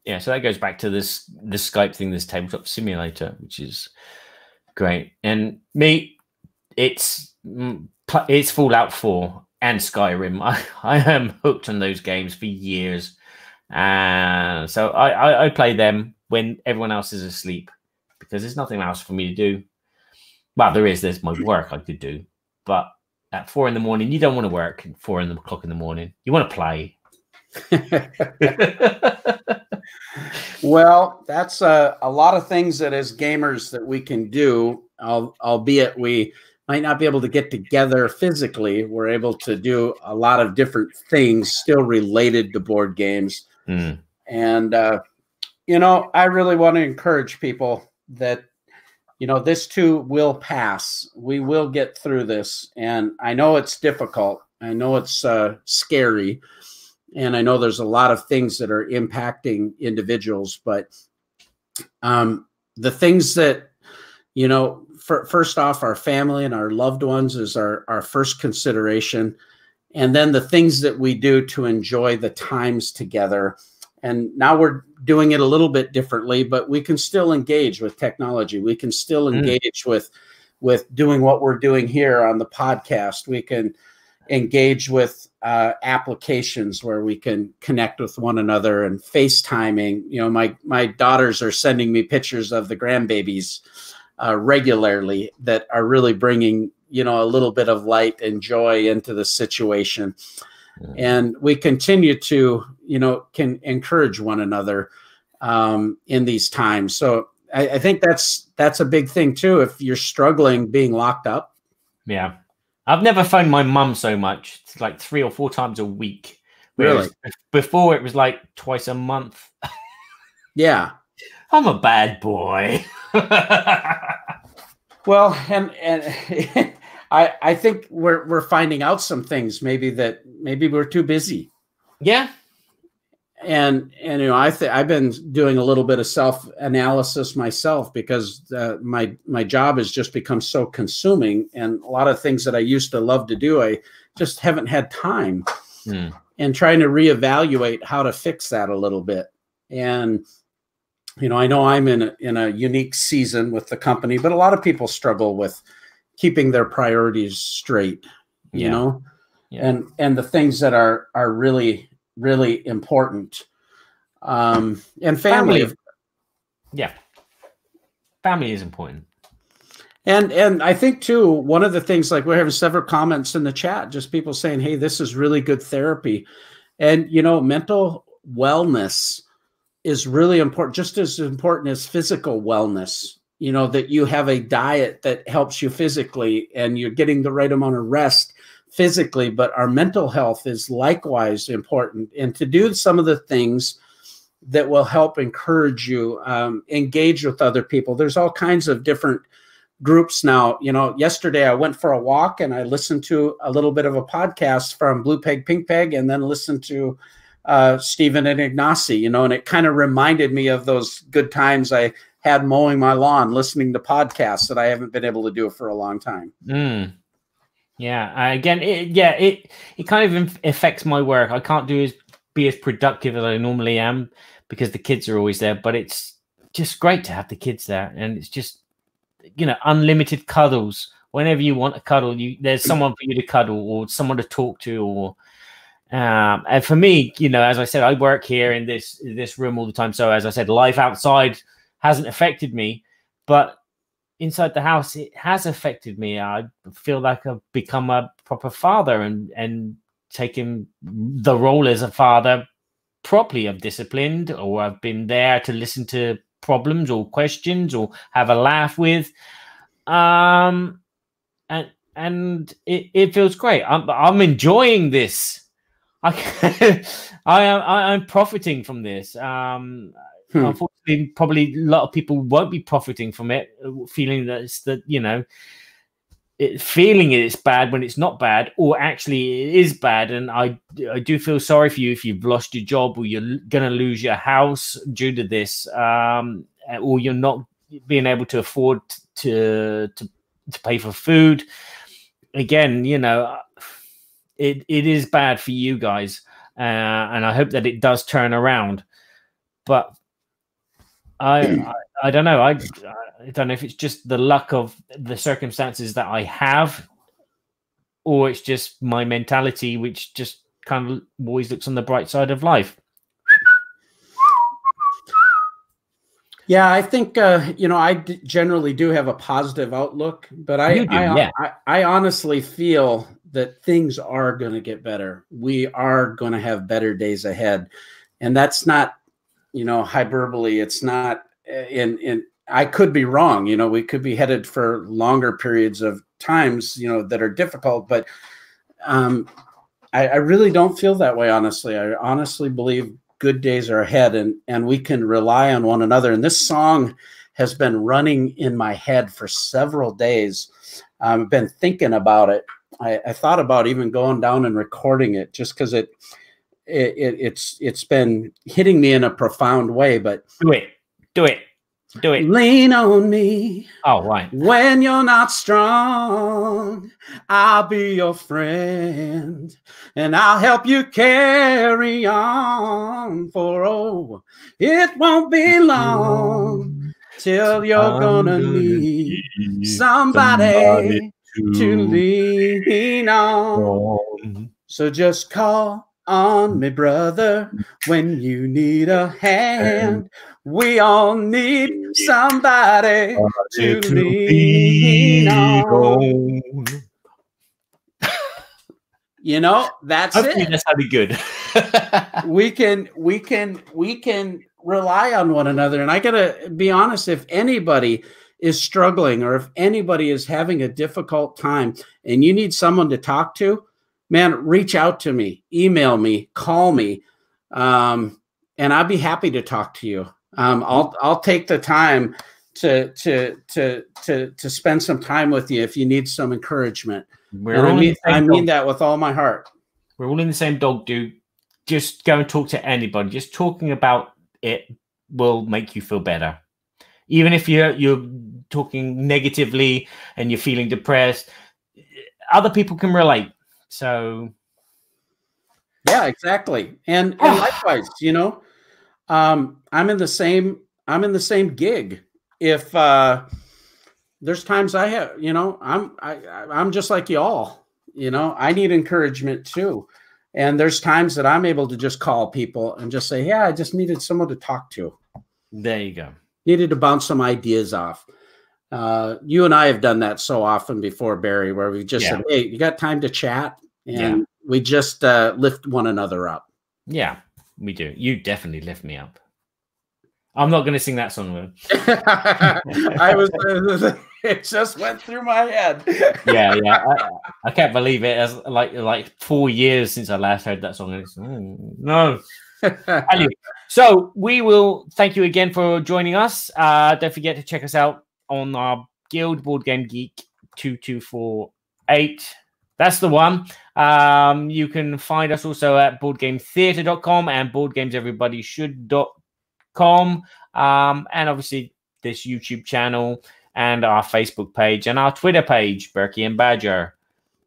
Yeah, so that goes back to this Skype thing, this tabletop simulator, which is great. And me, it's Fallout 4 and Skyrim. I am hooked on those games for years. So I play them when everyone else is asleep, because there's nothing else for me to do. Well, there's my work I could do. But at 4 in the morning, you don't want to work at 4 o'clock in the morning. You want to play. Well, that's a lot of things that as gamers that we can do, albeit we might not be able to get together physically. We're able to do a lot of different things still related to board games. And, you know, I really want to encourage people that, you know, this too will pass. We will get through this. And I know it's difficult. I know it's scary. And I know there's a lot of things that are impacting individuals, but the things that, you know, first off, our family and our loved ones is our first consideration. and then the things that we do to enjoy the times together. And now we're doing it a little bit differently, but we can still engage with technology. We can still engage with doing what we're doing here on the podcast. We can engage with applications where we can connect with one another, and FaceTiming. You know, my daughters are sending me pictures of the grandbabies regularly that are really bringing, you know, a little bit of light and joy into the situation. And we continue to, you know, can encourage one another in these times. So I think that's a big thing too. If you're struggling being locked up. Yeah. I've never phoned my mum so much. It's like 3 or 4 times a week. Really? Before it was like twice a month. Yeah. I'm a bad boy. Well, and I think we're finding out some things maybe we're too busy. Yeah. And you know, I've been doing a little bit of self-analysis myself, because my job has just become so consuming, and a lot of things that I used to love to do, I just haven't had time. And trying to reevaluate how to fix that a little bit. And you know, I know I'm in a unique season with the company, but a lot of people struggle with keeping their priorities straight, you know, and the things that are really, really important. And family. Family is important. And I think too, one of the things, like we're having several comments in the chat, just people saying, hey, this is really good therapy. And, you know, mental wellness is really important, just as important as physical wellness. You know, that you have a diet that helps you physically and you're getting the right amount of rest physically, but our mental health is likewise important. And to do some of the things that will help encourage you, engage with other people. There's all kinds of different groups now. You know, yesterday I went for a walk and I listened to a little bit of a podcast from Blue Peg, Pink Peg, and then listened to Stephen and Ignacy, you know, and it kind of reminded me of those good times I had mowing my lawn, listening to podcasts that I haven't been able to do for a long time. Yeah. Again, it kind of affects my work. I can't be as productive as I normally am because the kids are always there, but it's just great to have the kids there. And it's just, you know, unlimited cuddles. Whenever you want a cuddle, there's someone for you to cuddle or someone to talk to, or and for me, you know, as I said, I work here in this room all the time. So as I said, life outside hasn't affected me, but inside the house, it has affected me. I feel like I've become a proper father and taken the role as a father properly. I've disciplined, or I've been there to listen to problems or questions or have a laugh with. And it feels great. I'm enjoying this. I'm profiting from this. Unfortunately, probably a lot of people won't be profiting from it, feeling that you know, feeling it's bad when it's not bad, or actually it is bad. And I do feel sorry for you if you've lost your job, or you're gonna lose your house due to this, or you're not being able to afford to pay for food. Again, you know, it is bad for you guys, and I hope that it does turn around. But I don't know. I don't know if it's just the luck of the circumstances that I have, or it's just my mentality, which just kind of always looks on the bright side of life. Yeah, I think you know, I generally do have a positive outlook, but I honestly feel that things are going to get better. We are going to have better days ahead, and that's not, you know, hyperbole. It's not I could be wrong. You know, we could be headed for longer periods of times, you know, that are difficult, but I really don't feel that way. Honestly, I honestly believe good days are ahead, and we can rely on one another. And this song has been running in my head for several days. I've been thinking about it. I thought about even going down and recording it, just because it's been hitting me in a profound way. But do it. Do it. Lean on me. Oh, right. When you're not strong, I'll be your friend, and I'll help you carry on. For oh, it won't be long till you're gonna need somebody to lean on. So just call on me, brother, when you need a hand. We all need somebody to lean on. You know, that's Hopefully it. That's how be good. we can rely on one another. And I gotta be honest, if anybody is struggling or if anybody is having a difficult time and you need someone to talk to, man, reach out to me, email me, call me, and I'd be happy to talk to you. I'll take the time to spend some time with you if you need some encouragement. I mean that with all my heart. We're all in the same dog, dude. Just go and talk to anybody. Just talking about it will make you feel better. Even if you're talking negatively and you're feeling depressed, other people can relate. So yeah, exactly. And likewise, you know, I'm in the same gig. If there's times I have, you know, I'm just like y'all, you know, I need encouragement too. And there's times that I'm able to just call people and just say, yeah, I just needed someone to talk to. There you go. Needed to bounce some ideas off. You and I have done that so often before, Barry, where we just said, hey, you got time to chat? And we just lift one another up. Yeah, we do. You definitely lift me up. I'm not going to sing that song, though. It just went through my head. Yeah. I can't believe it. It's like 4 years since I last heard that song. And it's, no. Anyway, so we will thank you again for joining us. Don't forget to check us out on our Guild Board Game Geek 2248. That's the one. You can find us also at boardgametheatre.com and boardgameseverybodyshould.com. And obviously this YouTube channel and our Facebook page and our Twitter page, Berkey and Badger,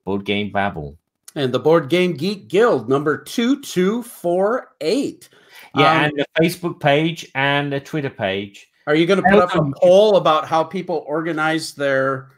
Board Game Babble. And the Board Game Geek Guild, number 2248. Yeah, and the Facebook page and the Twitter page. Are you going to put up a poll about how people organize their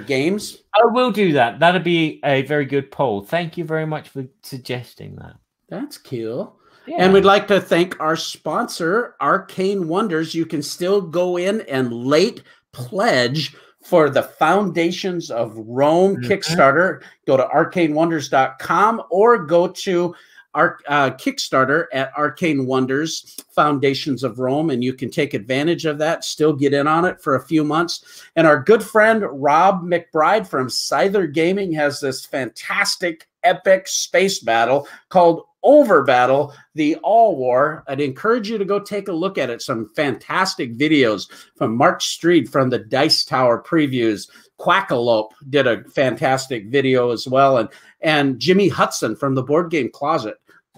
games? I will do that. That'll be a very good poll. Thank you very much for suggesting that. That's cool. Yeah. And we'd like to thank our sponsor, Arcane Wonders. You can still go in and late pledge for the Foundations of Rome Kickstarter. Go to arcanewonders.com or go to our Kickstarter at Arcane Wonders Foundations of Rome, and you can take advantage of that, still get in on it for a few months. And our good friend Rob McBride from Scyther Gaming has this fantastic epic space battle called Over Battle, the All War. I'd encourage you to go take a look at it. Some fantastic videos from Mark Street from the Dice Tower previews. Quackalope did a fantastic video as well, and Jimmy Hudson from the Board Game Closet.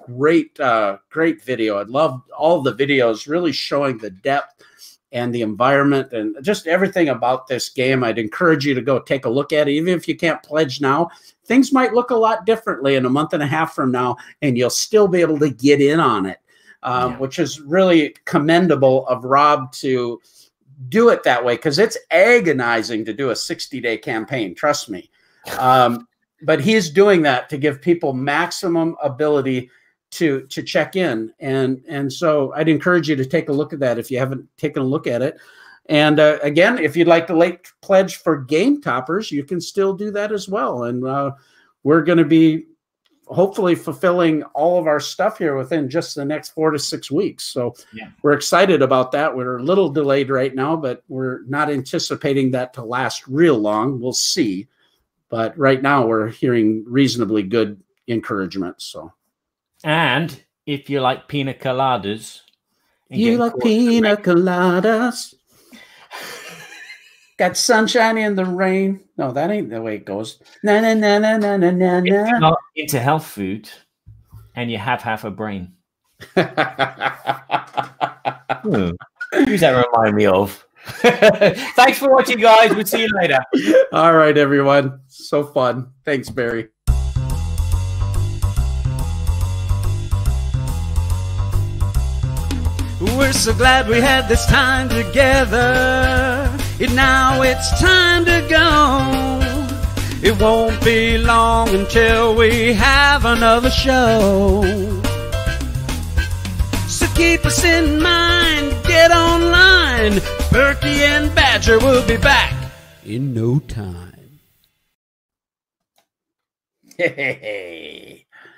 Great video. I loved all the videos, really showing the depth and the environment and just everything about this game. I'd encourage you to go take a look at it. Even if you can't pledge now, things might look a lot differently in a month and a half from now, and you'll still be able to get in on it, which is really commendable of Rob to do it that way, because it's agonizing to do a 60-day campaign. Trust me. But he's doing that to give people maximum ability to check in. And so I'd encourage you to take a look at that if you haven't taken a look at it. And again, if you'd like to late pledge for Game Toppers, you can still do that as well. And we're going to be hopefully fulfilling all of our stuff here within just the next 4 to 6 weeks. So we're excited about that. We're a little delayed right now, but we're not anticipating that to last real long. We'll see. But right now we're hearing reasonably good encouragement. So, and if you like pina coladas, you like pina coladas. Got sunshine in the rain. No, that ain't the way it goes. Na na na na na na na. If you're not into health food, and you have half a brain. Who's that remind me of? Thanks for watching, guys. We'll see you later. All right, everyone. So fun. Thanks, Barry. We're so glad we had this time together. Now it's time to go. It won't be long until we have another show. So keep us in mind, get online. Berkey and Badger will be back in no time. Hey.